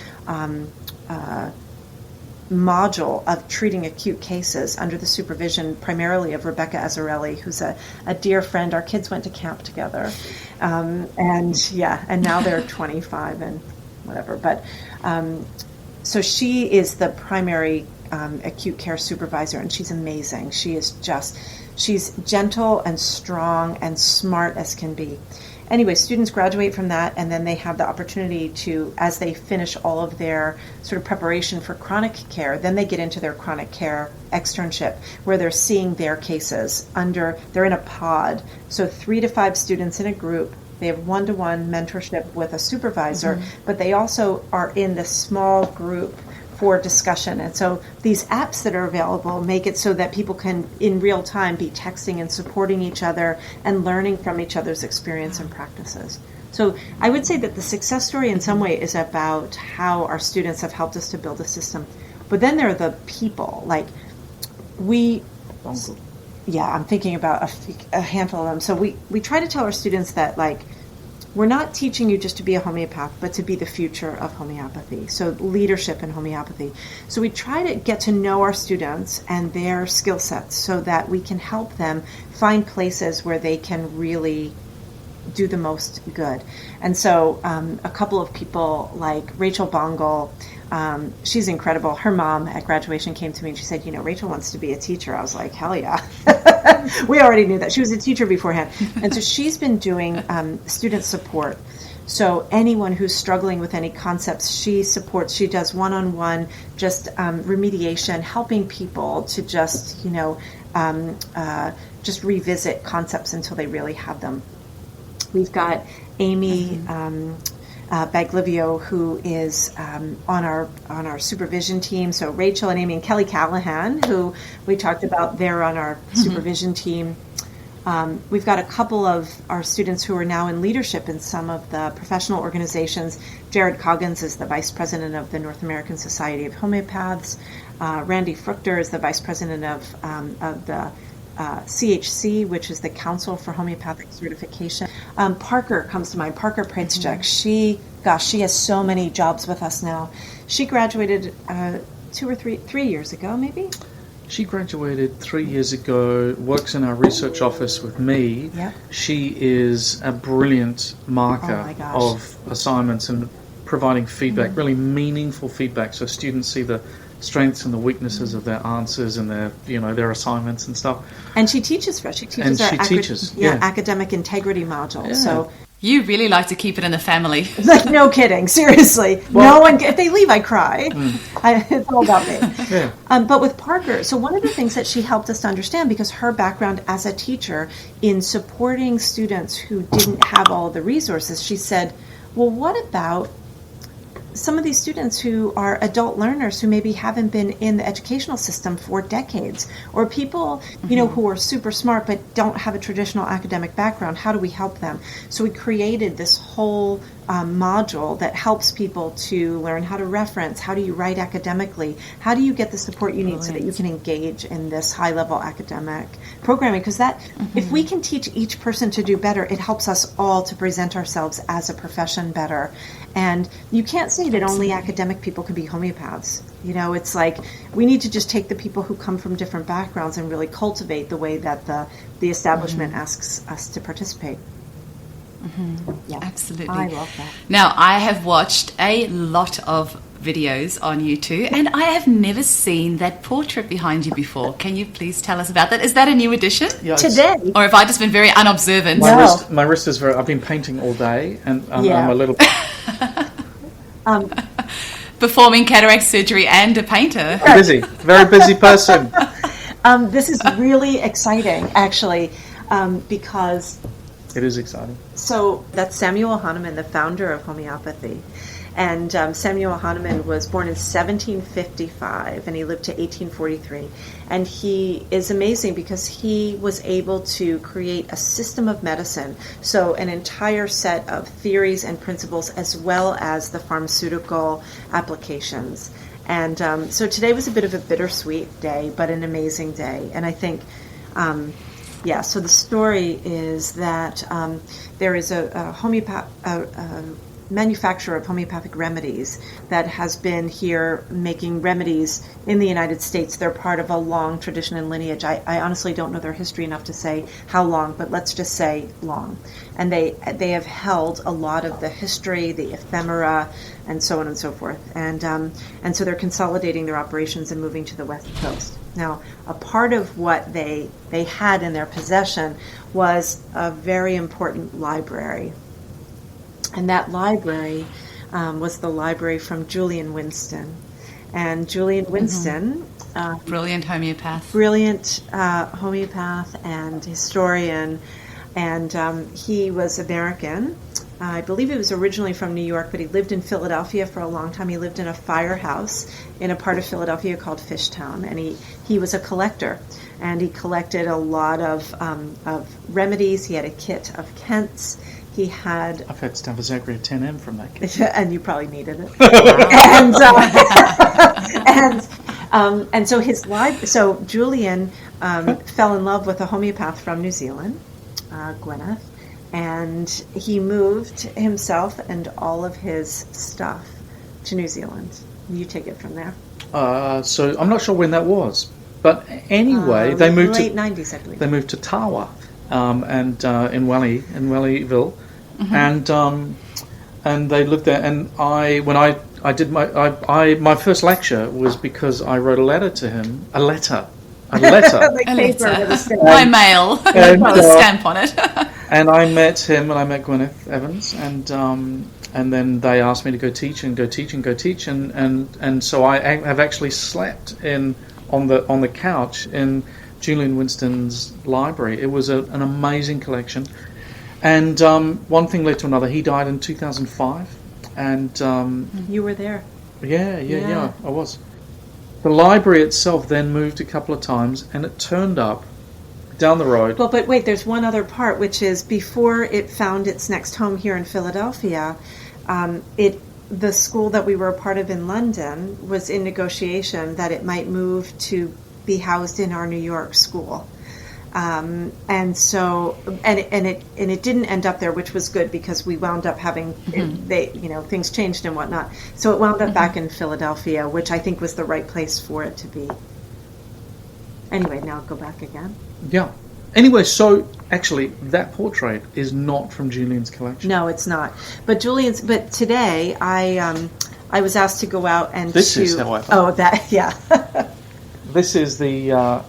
module of treating acute cases under the supervision primarily of Rebecca Azzarelli, who's a dear friend. Our kids went to camp together. And now they're 25 and whatever. But so she is the primary acute care supervisor, and she's amazing. She's gentle and strong and smart as can be. Anyway, students graduate from that, and then they have the opportunity to, as they finish all of their sort of preparation for chronic care, then they get into their chronic care externship, where they're seeing their cases they're in a pod. So 3 to 5 students in a group. They have one-to-one mentorship with a supervisor, but they also are in this small group for discussion. And so these apps that are available make it so that people can, in real time, be texting and supporting each other and learning from each other's experience and practices. So I would say that the success story in some way is about how our students have helped us to build a system. But then there are the people, like I'm thinking about a handful of them. So we try to tell our students that, like, we're not teaching you just to be a homeopath, but to be the future of homeopathy. So leadership in homeopathy. So we try to get to know our students and their skill sets so that we can help them find places where they can really do the most good. And so a couple of people like Rachel Bongle, she's incredible. Her mom at graduation came to me and she said, Rachel wants to be a teacher. I was like, hell yeah. We already knew that. She was a teacher beforehand. And so she's been doing student support. So anyone who's struggling with any concepts, she supports. She does one-on-one, just remediation, helping people to just, just revisit concepts until they really have them. We've got Amy Baglivio, who is on our supervision team. So Rachel and Amy and Kelly Callahan, who we talked about, they're on our supervision team. We've got a couple of our students who are now in leadership in some of the professional organizations. Jared Coggins is the vice president of the North American Society of Homeopaths. Randy Fruchter is the vice president of the CHC, which is the Council for Homeopathic Certification. Parker comes to mind. Parker Pritzchek. She has so many jobs with us now. She graduated 3 years ago, maybe. She graduated 3 years ago, works in our research office with me. Yep. She is a brilliant marker of assignments and providing feedback, really meaningful feedback, so students see the strengths and the weaknesses of their answers and their assignments and stuff. And she teaches for us. She teaches academic integrity module. Yeah. So you really like to keep it in the family. Like, no kidding, seriously. Well, no one. If they leave, I cry. It's all about me. Yeah. But with Parker, so one of the things that she helped us to understand, because her background as a teacher in supporting students who didn't have all the resources, she said, well, what about some of these students who are adult learners who maybe haven't been in the educational system for decades, or people, who are super smart but don't have a traditional academic background? How do we help them? So we created this whole module that helps people to learn how to reference, how do you write academically, how do you get the support you need so that you can engage in this high-level academic programming, because if we can teach each person to do better, it helps us all to present ourselves as a profession better. And you can't say that only academic people can be homeopaths. It's like we need to just take the people who come from different backgrounds and really cultivate the way that the establishment asks us to participate. Yeah, absolutely. I love that. Now, I have watched a lot of videos on YouTube, and I have never seen that portrait behind you before. Can you please tell us about that? Is that a new addition? Yeah, today? Or have I just been very unobservant? My wrist is I've been painting all day, and I'm a little... Performing cataract surgery and a painter. Busy. Very busy person. This is really exciting, actually, because... It is exciting. So that's Samuel Hahnemann, the founder of homeopathy. And Samuel Hahnemann was born in 1755, and he lived to 1843. And he is amazing because he was able to create a system of medicine, so an entire set of theories and principles, as well as the pharmaceutical applications. And so today was a bit of a bittersweet day, but an amazing day. And I think... so the story is that there is a manufacturer of homeopathic remedies that has been here making remedies in the United States. They're part of a long tradition and lineage. I honestly don't know their history enough to say how long, but let's just say long. And they have held a lot of the history, the ephemera, and so on and so forth. And so they're consolidating their operations and moving to the West Coast. Now, a part of what they had in their possession was a very important library. And that library was the library from Julian Winston. And Julian Winston... Brilliant homeopath. Brilliant homeopath and historian. And he was American. I believe he was originally from New York, but he lived in Philadelphia for a long time. He lived in a firehouse in a part of Philadelphia called Fishtown, and he was a collector, and he collected a lot of remedies. He had a kit of Kents. He had... I've had Stanford 10M from that kit. And you probably needed it. And so so Julian fell in love with a homeopath from New Zealand, Gwyneth, and he moved himself and all of his stuff to New Zealand. You take it from there. So I'm not sure when that was, but anyway, they moved late 90s, I believe. They moved to Tawa, and in Wellyville, and they lived there. And I did my first lecture was because I wrote a letter to him, a letter. Like paper with a stamp. By mail with a stamp on it. And I met him, and I met Gwyneth Evans, and then they asked me to go teach, and so I have actually slept on the couch in Julian Winston's library. It was an amazing collection, and one thing led to another. He died in 2005, and you were there. Yeah, I was. The library itself then moved a couple of times, and it turned up down the road. Well, but wait, there's one other part, which is before it found its next home here in Philadelphia, the school that we were a part of in London was in negotiation that it might move to be housed in our New York school. And so, and it didn't end up there, which was good because we wound up having things changed and whatnot. So it wound up back in Philadelphia, which I think was the right place for it to be. Anyway, now go back again. Yeah. Anyway, so actually, that portrait is not from Julian's collection. No, it's not. But today I was asked to go out and this is how I thought. Oh, that yeah. This is the.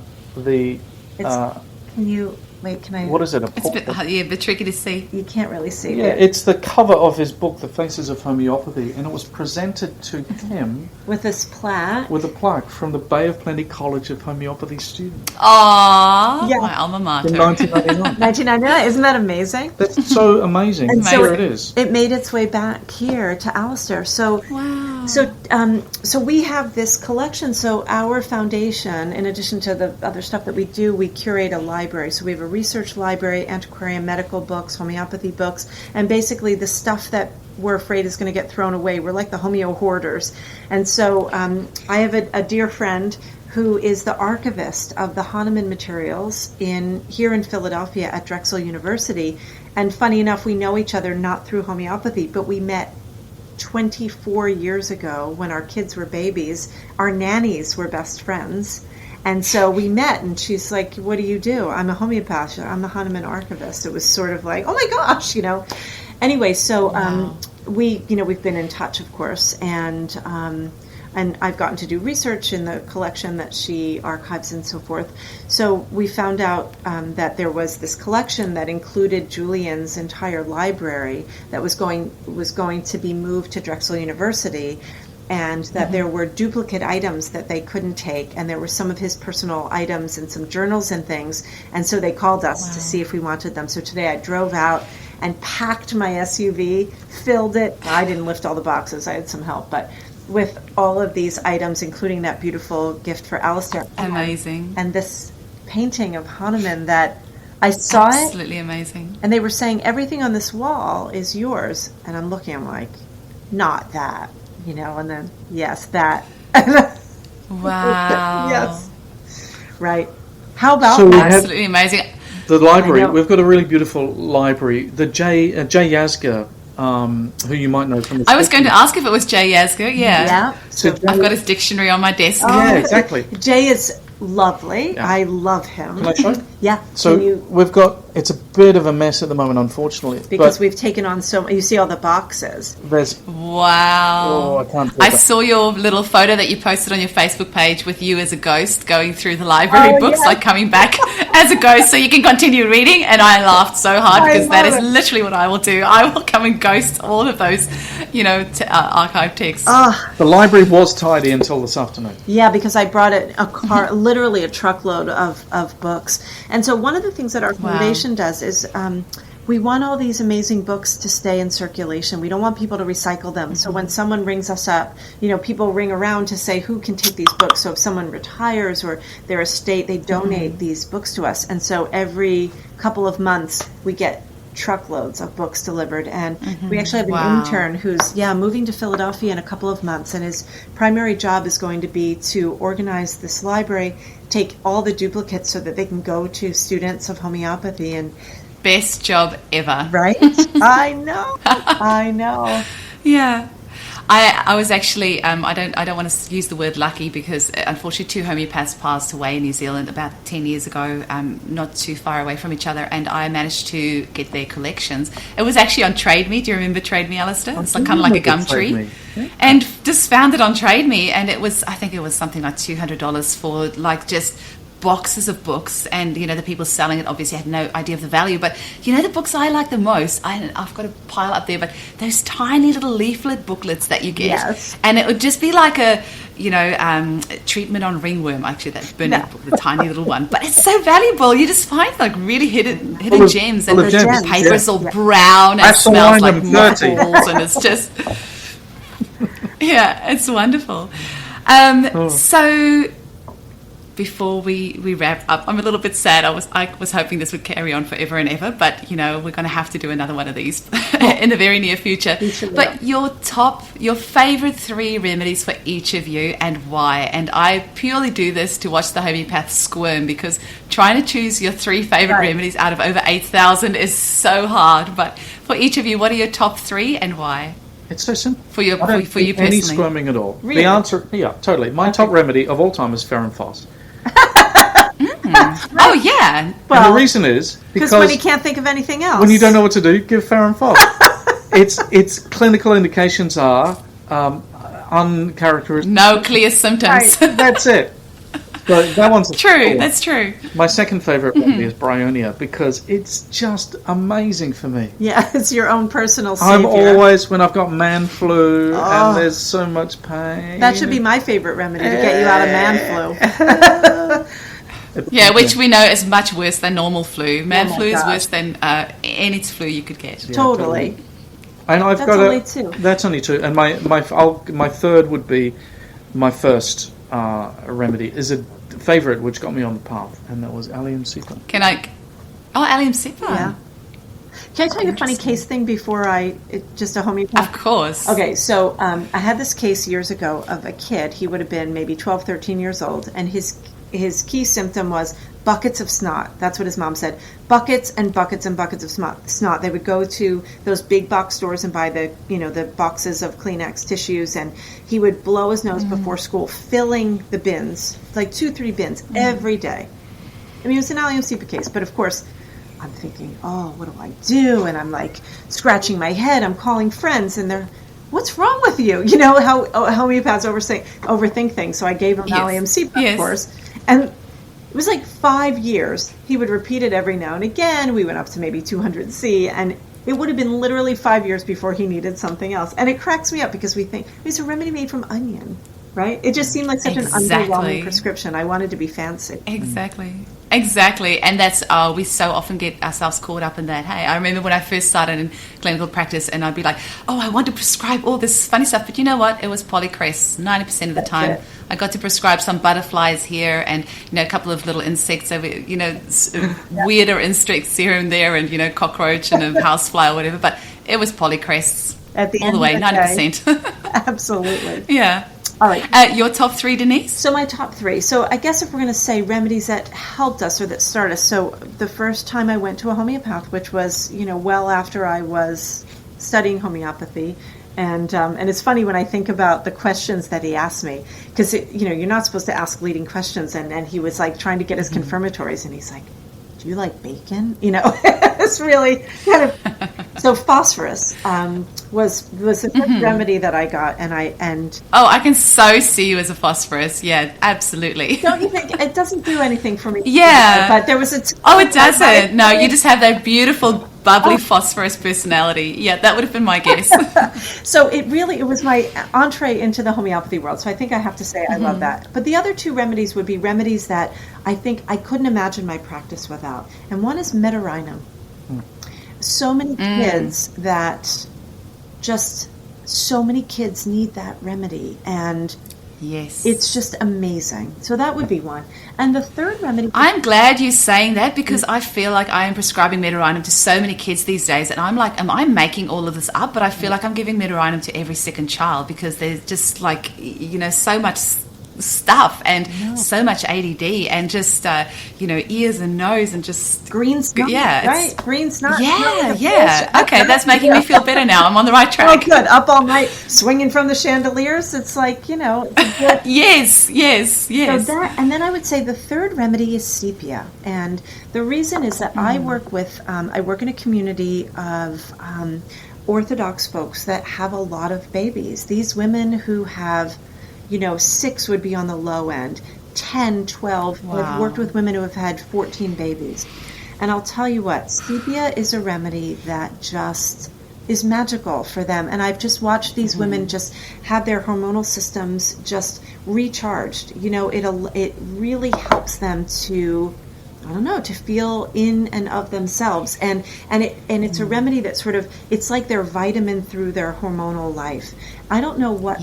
Can you wait? Can I? What is it? It's a bit tricky to see. You can't really see. Yeah, it's the cover of his book, The Faces of Homeopathy, and it was presented to him with this plaque. With a plaque from the Bay of Plenty College of Homeopathy students. Aww, yeah. My alma mater. In 1999. 1999, isn't that amazing? That's so amazing. And so it is. It made its way back here to Alastair. So, wow. So we have this collection. So our foundation, in addition to the other stuff that we do, we curate a library. So we have a research library, antiquarian medical books, homeopathy books, and basically the stuff that we're afraid is going to get thrown away. We're like the homeo hoarders. And so I have a dear friend who is the archivist of the Hahnemann materials here in Philadelphia at Drexel University. And funny enough, we know each other not through homeopathy, but we met 24 years ago when our kids were babies. Our nannies were best friends. And so we met, and she's like, what do you do? I'm a homeopath. I'm the Hahnemann archivist. It was sort of like, oh my gosh, Anyway, so wow. We've been in touch, of course, and I've gotten to do research in the collection that she archives and so forth. So we found out that there was this collection that included Julian's entire library that was going to be moved to Drexel University, and that there were duplicate items that they couldn't take, and there were some of his personal items and some journals and things, and so they called us to see if we wanted them. So today I drove out and packed my SUV, filled it. I didn't lift all the boxes, I had some help, but with all of these items, including that beautiful gift for Alastair. Amazing. And this painting of Hahnemann that I saw. Absolutely amazing. And they were saying, everything on this wall is yours. And I'm looking, I'm like, not that. And then, yes, that. Wow. Yes. Right. How about absolutely amazing. The library, we've got a really beautiful library. The Jay Yazga, who you might know from the... I was going to ask if it was Jay Yazga, yeah. So I've got his dictionary on my desk. Yeah, exactly. Jay is lovely. Yeah. I love him. Can I show? Yeah. So we've got... It's a bit of a mess at the moment, unfortunately. Because we've taken on you see all the boxes. Wow. Oh, I can't I saw your little photo that you posted on your Facebook page with you as a ghost going through the library books, like coming back as a ghost so you can continue reading. And I laughed so hard because that is literally what I will do. I will come and ghost all of those, archive texts. The library was tidy until this afternoon. Yeah, because I brought a car, literally a truckload of books. And so one of the things that our foundation does is we want all these amazing books to stay in circulation. We don't want people to recycle them. So when someone rings us up, people ring around to say who can take these books. So if someone retires or their estate, they donate these books to us. And so every couple of months we get truckloads of books delivered. And we actually have an intern who's moving to Philadelphia in a couple of months, and his primary job is going to be to organize this library, take all the duplicates so that they can go to students of homeopathy. And best job ever. Right? I know. Yeah. I was actually, I don't want to use the word lucky, because unfortunately 2 homeopaths passed away in New Zealand about 10 years ago, not too far away from each other, and I managed to get their collections. It was actually on Trade Me. Do you remember Trade Me, Alastair? It's kind of like a gum tree. Yeah. And just found it on Trade Me, and I think it was something like $200 for like just boxes of books, and the people selling it obviously had no idea of the value. But the books I like the most, I've got a pile up there, but those tiny little leaflet booklets that you get, and it would just be like a treatment on ringworm, actually, that burning book, the tiny little one, but it's so valuable. You just find like really hidden gems, and the paper is all brown and smells like mothballs, and it's just it's wonderful. So before we wrap up, I'm a little bit sad. I was hoping this would carry on forever and ever, but we're going to have to do another one of these in the very near future. But your favorite 3 remedies for each of you, and why? And I purely do this to watch the homeopaths squirm, because trying to choose your 3 favorite remedies out of over 8,000 is so hard. But for each of you, what are your top 3 and why? It's so simple. For you personally. Any squirming at all. Really? The answer, totally. My top remedy of all time is Ferrum Phos. Oh, yeah. Well, and the reason is because when you can't think of anything else. When you don't know what to do, give Ferrum Phos. its clinical indications are uncharacteristic. No clear symptoms. Right. That's it. But that one's true. That's true. My second favorite remedy is Bryonia, because it's just amazing for me. Yeah, it's your own personal savior. I'm always, when I've got man flu and there's so much pain. That should be my favorite remedy, to get you out of man flu. Yeah, which we know is much worse than normal flu. Man flu is worse than any flu you could get. Yeah, totally. And I've that's got only 2. That's only 2. And my third would be my first remedy is a favourite which got me on the path, and that was Allium Cepa. Allium Cepa. Yeah. Can I tell you a funny case thing before just a homeopath? Of course. Okay, so I had this case years ago of a kid. He would have been maybe 12, 13 years old, and his key symptom was buckets of snot. That's what his mom said. Buckets and buckets and buckets of snot. They would go to those big box stores and buy the boxes of Kleenex tissues, and he would blow his nose before school, filling the bins, like 2-3 bins every day. I mean, it was an Allium Cepa case, but of course, I'm thinking, what do I do? And I'm like scratching my head. I'm calling friends, and they're, what's wrong with you? You know how homeopaths overthink things. So I gave him Allium Cepa, of course, and it was like 5 years. He would repeat it every now and again. We went up to maybe 200C, and it would have been literally 5 years before he needed something else. And it cracks me up, because we think it's a remedy made from onion, right? It just seemed like such an underwhelming prescription. I wanted to be fancy. Exactly. And that's, we so often get ourselves caught up in that. Hey, I remember when I first started in clinical practice, and I'd be like, I want to prescribe all this funny stuff. But you know what? It was polycress 90% of the time. I got to prescribe some butterflies here, and a couple of little insects over, weirder insects here and there, and cockroach and a housefly or whatever. But it was polycress all the way, 90%. Absolutely. Yeah. All right. Your top 3, Denise? So my top 3. So I guess if we're going to say remedies that helped us or that started us. So the first time I went to a homeopath, which was, well after I was studying homeopathy. And it's funny when I think about the questions that he asked me, because, you're not supposed to ask leading questions. And he was like trying to get his confirmatories, and he's like, do you like bacon? It's really kind of... So phosphorus was the first remedy that I got, and I can so see you as a phosphorus. Yeah, absolutely. Don't you think it doesn't do anything for me? Yeah, but there was a it doesn't. No, you just have that beautiful bubbly phosphorus personality. Yeah, that would have been my guess. So it was my entree into the homeopathy world. So I think I have to say I love that. But the other 2 remedies would be remedies that I think I couldn't imagine my practice without. And one is Metarhinum. so many kids that just so many kids need that remedy, and yes, it's just amazing. So that would be one. And the third remedy, I'm glad you're saying that, because I feel like I am prescribing Medorrhinum to so many kids these days, and I'm like, am I making all of this up? But I feel like I'm giving Medorrhinum to every second child, because there's just like, so much stuff and so much ADD and just ears and nose and just green snot, right? Green snot. Okay, that's making me feel better now. I'm on the right track. Oh, good. Up all night swinging from the chandeliers. It's like, it's a good... yes. So that, and then I would say the third remedy is sepia, and the reason is that I work in a community of Orthodox folks that have a lot of babies. These women who have 6 would be on the low end, 10, 12. Wow. I've worked with women who have had 14 babies. And I'll tell you what, sepia is a remedy that just is magical for them. And I've just watched these women just have their hormonal systems just recharged. It really helps them to, to feel in and of themselves, and it's a remedy that sort of, it's like their vitamin through their hormonal life. I don't know what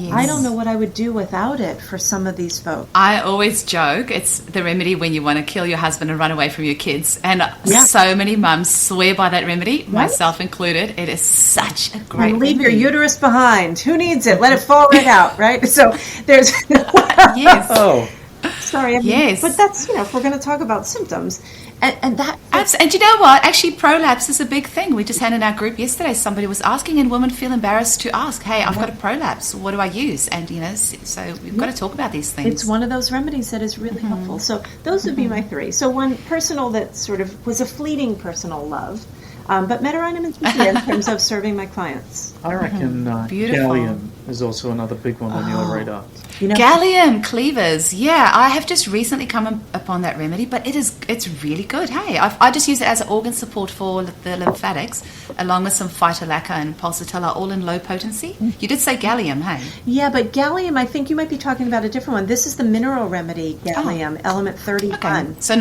I would do without it for some of these folks. I always joke it's the remedy when you want to kill your husband and run away from your kids, and so many mums swear by that remedy, myself included. It is such a great and leave remedy. your uterus behind. Who needs it? Let it fall right out, right? So there's yes. Oh. Sorry, yes. But that's, if we're going to talk about symptoms, and that... And you know what? Actually, prolapse is a big thing. We just had in our group yesterday, somebody was asking, and women feel embarrassed to ask, hey, I've got a prolapse. What do I use? And, so we've got to talk about these things. It's one of those remedies that is really helpful. So those would be my 3. So one personal that sort of was a fleeting personal love, but Medorrhinum and sepia in terms of serving my clients. I reckon gallium is also another big one on your radar. Gallium cleavers, I have just recently come upon that remedy, but it's really good. Hey, I just use it as an organ support for the lymphatics, along with some phytolacca and pulsatilla, all in low potency. You did say gallium, hey? Yeah, but gallium, I think you might be talking about a different one. This is the mineral remedy gallium, element 31. Okay. So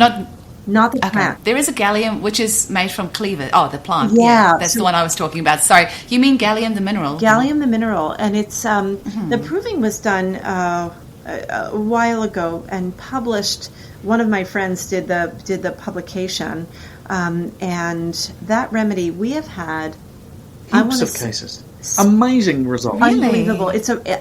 not the plant. There is a gallium which is made from cleaver. Oh, the plant. Yeah. That's the one I was talking about. Sorry. You mean gallium the mineral? Gallium the mineral. And it's the proving was done a while ago and published. One of my friends did the publication. And that remedy we have had heaps of cases. Amazing results. Really? Unbelievable.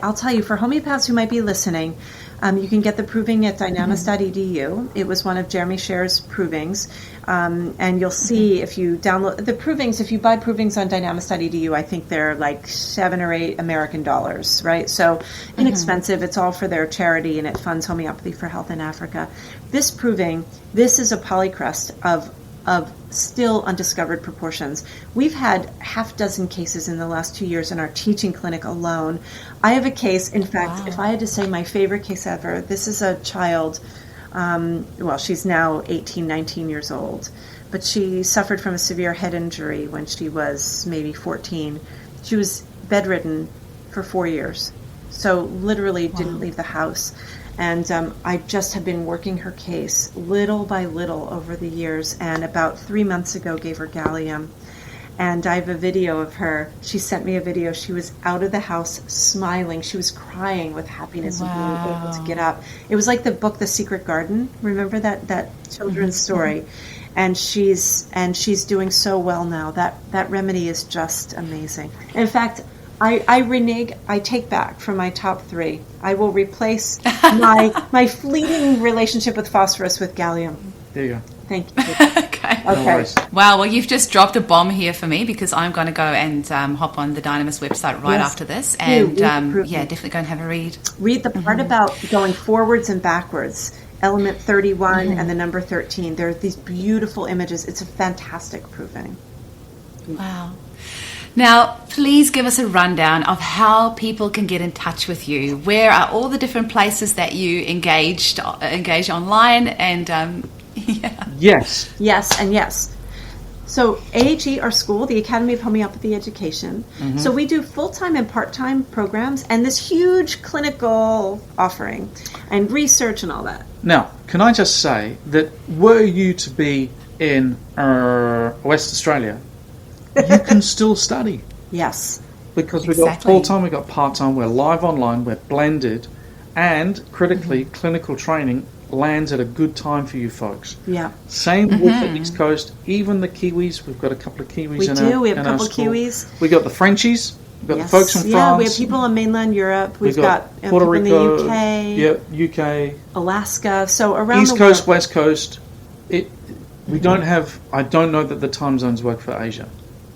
I'll tell you, for homeopaths who might be listening, you can get the proving at dynamis.edu. It was one of Jeremy Scher's provings. And you'll see if you download the provings, if you buy provings on dynamis.edu, I think they're like $7 or $8 American dollars, right? So inexpensive. It's all for their charity, and it funds homeopathy for health in Africa. This proving, this is a polycrest of still undiscovered proportions. We've had half dozen cases in the last 2 years in our teaching clinic alone. I have a case, in fact, if I had to say my favorite case ever, this is a child, she's now 18, 19 years old, but she suffered from a severe head injury when she was maybe 14. She was bedridden for 4 years, so literally didn't leave the house. And I just have been working her case little by little over the years, and about 3 months ago gave her gallium. And I have a video of her. She sent me a video. She was out of the house smiling. She was crying with happiness of being able to get up. It was like the book The Secret Garden. Remember that children's story? And she's doing so well now. That remedy is just amazing. In fact, I renege. I take back from my top 3. I will replace my fleeting relationship with phosphorus with gallium. There you go. Thank you. Okay. No Wow. Well, you've just dropped a bomb here for me, because I'm going to go and hop on the Dynamis website right after this, and definitely go and have a read. Read the part about going forwards and backwards. Element 31 and the number 13. There are these beautiful images. It's a fantastic proving. Wow. Now, please give us a rundown of how people can get in touch with you. Where are all the different places that you engage online? And Yes. Yes, and yes. So AHE, our school, the Academy of Homeopathy Education. So we do full-time and part-time programs, and this huge clinical offering and research and all that. Now, can I just say that were you to be in West Australia, you can still study. Yes. Because we've got full-time, we've got part-time, we're live online, we're blended, and critically, clinical training lands at a good time for you folks. Yeah. Same with the East Coast, even the Kiwis. We've got a couple of Kiwis in our school. We have a couple of Kiwis. We've got the Frenchies. We've got the folks from France. Yeah, we have people in mainland Europe. We've got Puerto Rico, in the UK. UK. Alaska. So around East the Coast, world. West Coast. We don't have, I don't know that the time zones work for Asia.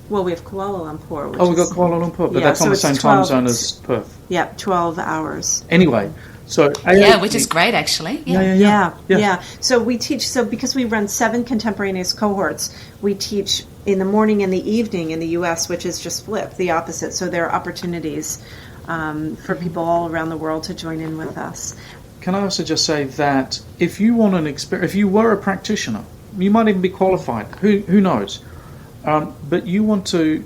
Well, we have Kuala Lumpur. We've got Kuala Lumpur, but that's on the same time zone as Perth. Yeah, 12 hours. Anyway, so which is great, actually. Yeah. So we teach. So because we run 7 contemporaneous cohorts, we teach in the morning and the evening in the U.S., which is just flipped, the opposite. So there are opportunities for people all around the world to join in with us. Can I also just say that if you want an experience, if you were a practitioner, you might even be qualified. Who knows? But you want to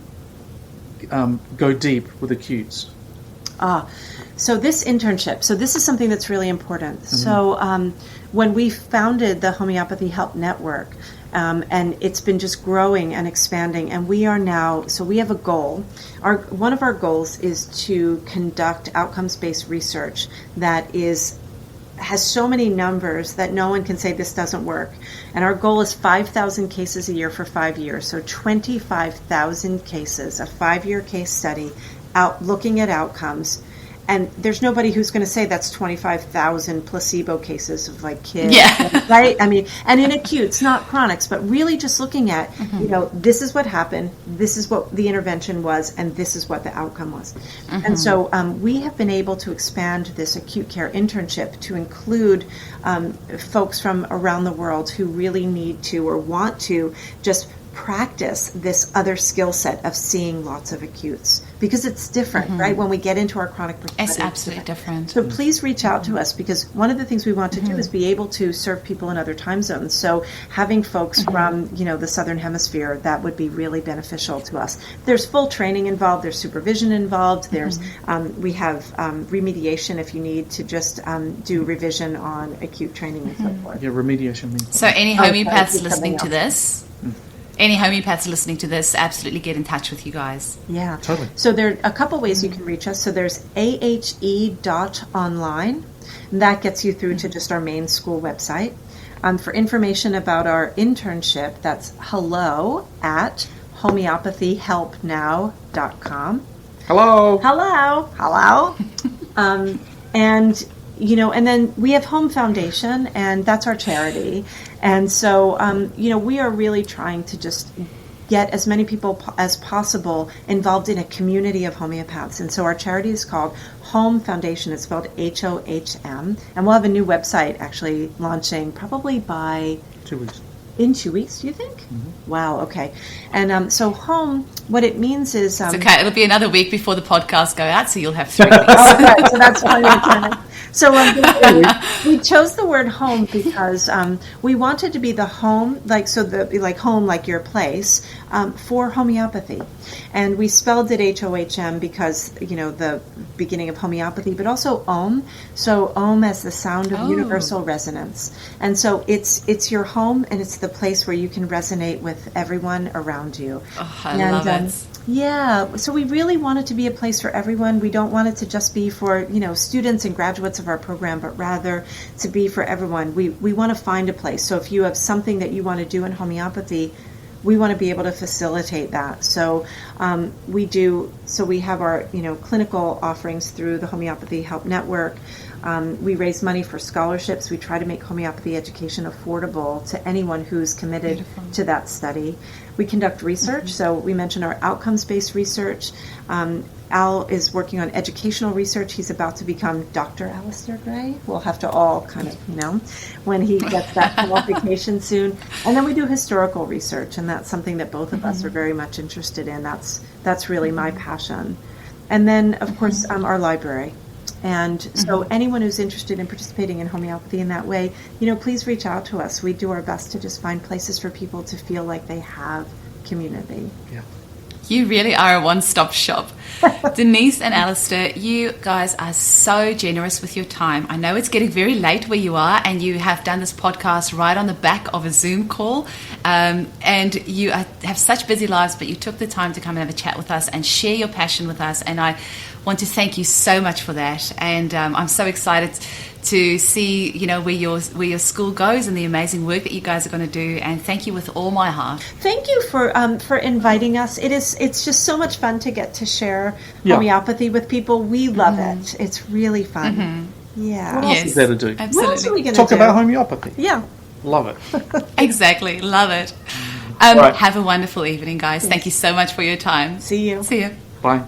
go deep with acutes. So this internship, this is something that's really important. So when we founded the Homeopathy Help Network, and it's been just growing and expanding, and we are now, so we have a goal. One of our goals is to conduct outcomes-based research that has so many numbers that no one can say this doesn't work. And our goal is 5,000 cases a year for 5 years. So 25,000 cases, a 5-year case study, looking at outcomes. And there's nobody who's going to say that's 25,000 placebo cases of like kids, right? I mean, and in acutes, not chronics, but really just looking at, this is what happened, this is what the intervention was, and this is what the outcome was. And so we have been able to expand this acute care internship to include folks from around the world who really need to or want to just practice this other skill set of seeing lots of acutes, because it's different, right? When we get into our chronic perspective, it's absolutely different. So please reach out to us, because one of the things we want to do is be able to serve people in other time zones. So having folks from the Southern Hemisphere, that would be really beneficial to us. There's full training involved. There's supervision involved. There's we have remediation if you need to just do revision on acute training and so forth. Yeah, remediation means. So any homeopaths listening to this? Any homeopaths listening to this, absolutely get in touch with you guys. Yeah. Totally. So there are a couple ways you can reach us. So there's ahe.online. That gets you through to just our main school website. For information about our internship, that's hello@homeopathyhelpnow.com. Hello. And then we have Home Foundation, and that's our charity. And so, we are really trying to just get as many people as possible involved in a community of homeopaths. And so our charity is called Home Foundation. It's spelled HOHM. And we'll have a new website actually launching probably by 2 weeks. In 2 weeks, do you think? Wow, okay. And so home, what it means is... it's okay, it'll be another week before the podcast go out, so you'll have 3 weeks. Right, so that's plenty of time. So we chose the word home because we wanted to be the home, home like your place, for homeopathy. And we spelled it HOHM because, the beginning of homeopathy, but also Om. So Om as the sound of universal resonance. And so it's your home, and it's the place where you can resonate with everyone around you. Oh, I love it. Yeah, so we really want it to be a place for everyone. We don't want it to just be for, students and graduates of our program, but rather to be for everyone. We want to find a place. So if you have something that you want to do in homeopathy, we want to be able to facilitate that. So we do. So we have our, clinical offerings through the Homeopathy Help Network. We raise money for scholarships. We try to make homeopathy education affordable to anyone who's committed to that study. We conduct research. So we mentioned our outcomes-based research. Al is working on educational research. He's about to become Dr. Alastair Gray. We'll have to all kind of, when he gets that qualification soon. And then we do historical research, and that's something that both of us are very much interested in. That's really my passion. And then, of course, our library. And so anyone who's interested in participating in homeopathy in that way, please reach out to us. We do our best to just find places for people to feel like they have community. Yeah. You really are a one-stop shop. Denise and Alastair, you guys are so generous with your time. I know it's getting very late where you are, and you have done this podcast right on the back of a Zoom call, and you have such busy lives, but you took the time to come and have a chat with us and share your passion with us, and I want to thank you so much for that. And I'm so excited to see, where your school goes and the amazing work that you guys are going to do. And thank you with all my heart. Thank you for inviting us. It's just so much fun to get to share homeopathy with people. We love it. It's really fun. Mm-hmm. Yeah. What else is there to do? Absolutely. What else are we going to Talk do? about homeopathy. Yeah. Love it. Exactly. Love it. Right. Have a wonderful evening, guys. Yes. Thank you so much for your time. See you. See you. Bye.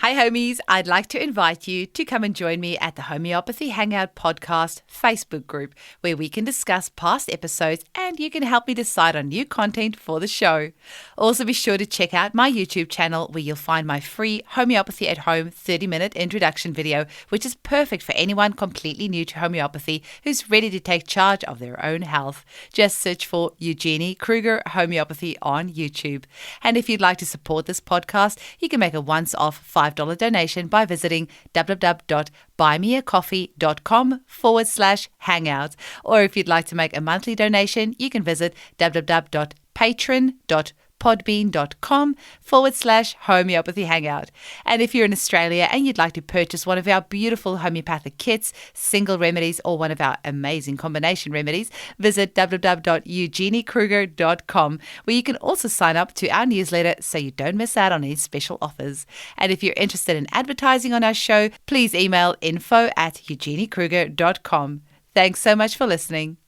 Hi homies, I'd like to invite you to come and join me at the Homeopathy Hangout Podcast Facebook group, where we can discuss past episodes and you can help me decide on new content for the show. Also be sure to check out my YouTube channel, where you'll find my free Homeopathy at Home 30-minute introduction video, which is perfect for anyone completely new to homeopathy who's ready to take charge of their own health. Just search for Eugenie Kruger Homeopathy on YouTube. And if you'd like to support this podcast, you can make a once-off $5 donation by visiting www.buymeacoffee.com/hangout. Or if you'd like to make a monthly donation, you can visit www.patreon.podbean.com/homeopathy hangout. And if you're in Australia and you'd like to purchase one of our beautiful homeopathic kits, single remedies, or one of our amazing combination remedies, visit www.eugeniekruger.com, where you can also sign up to our newsletter so you don't miss out on any special offers. And if you're interested in advertising on our show, please email info@eugeniekruger.com. Thanks so much for listening.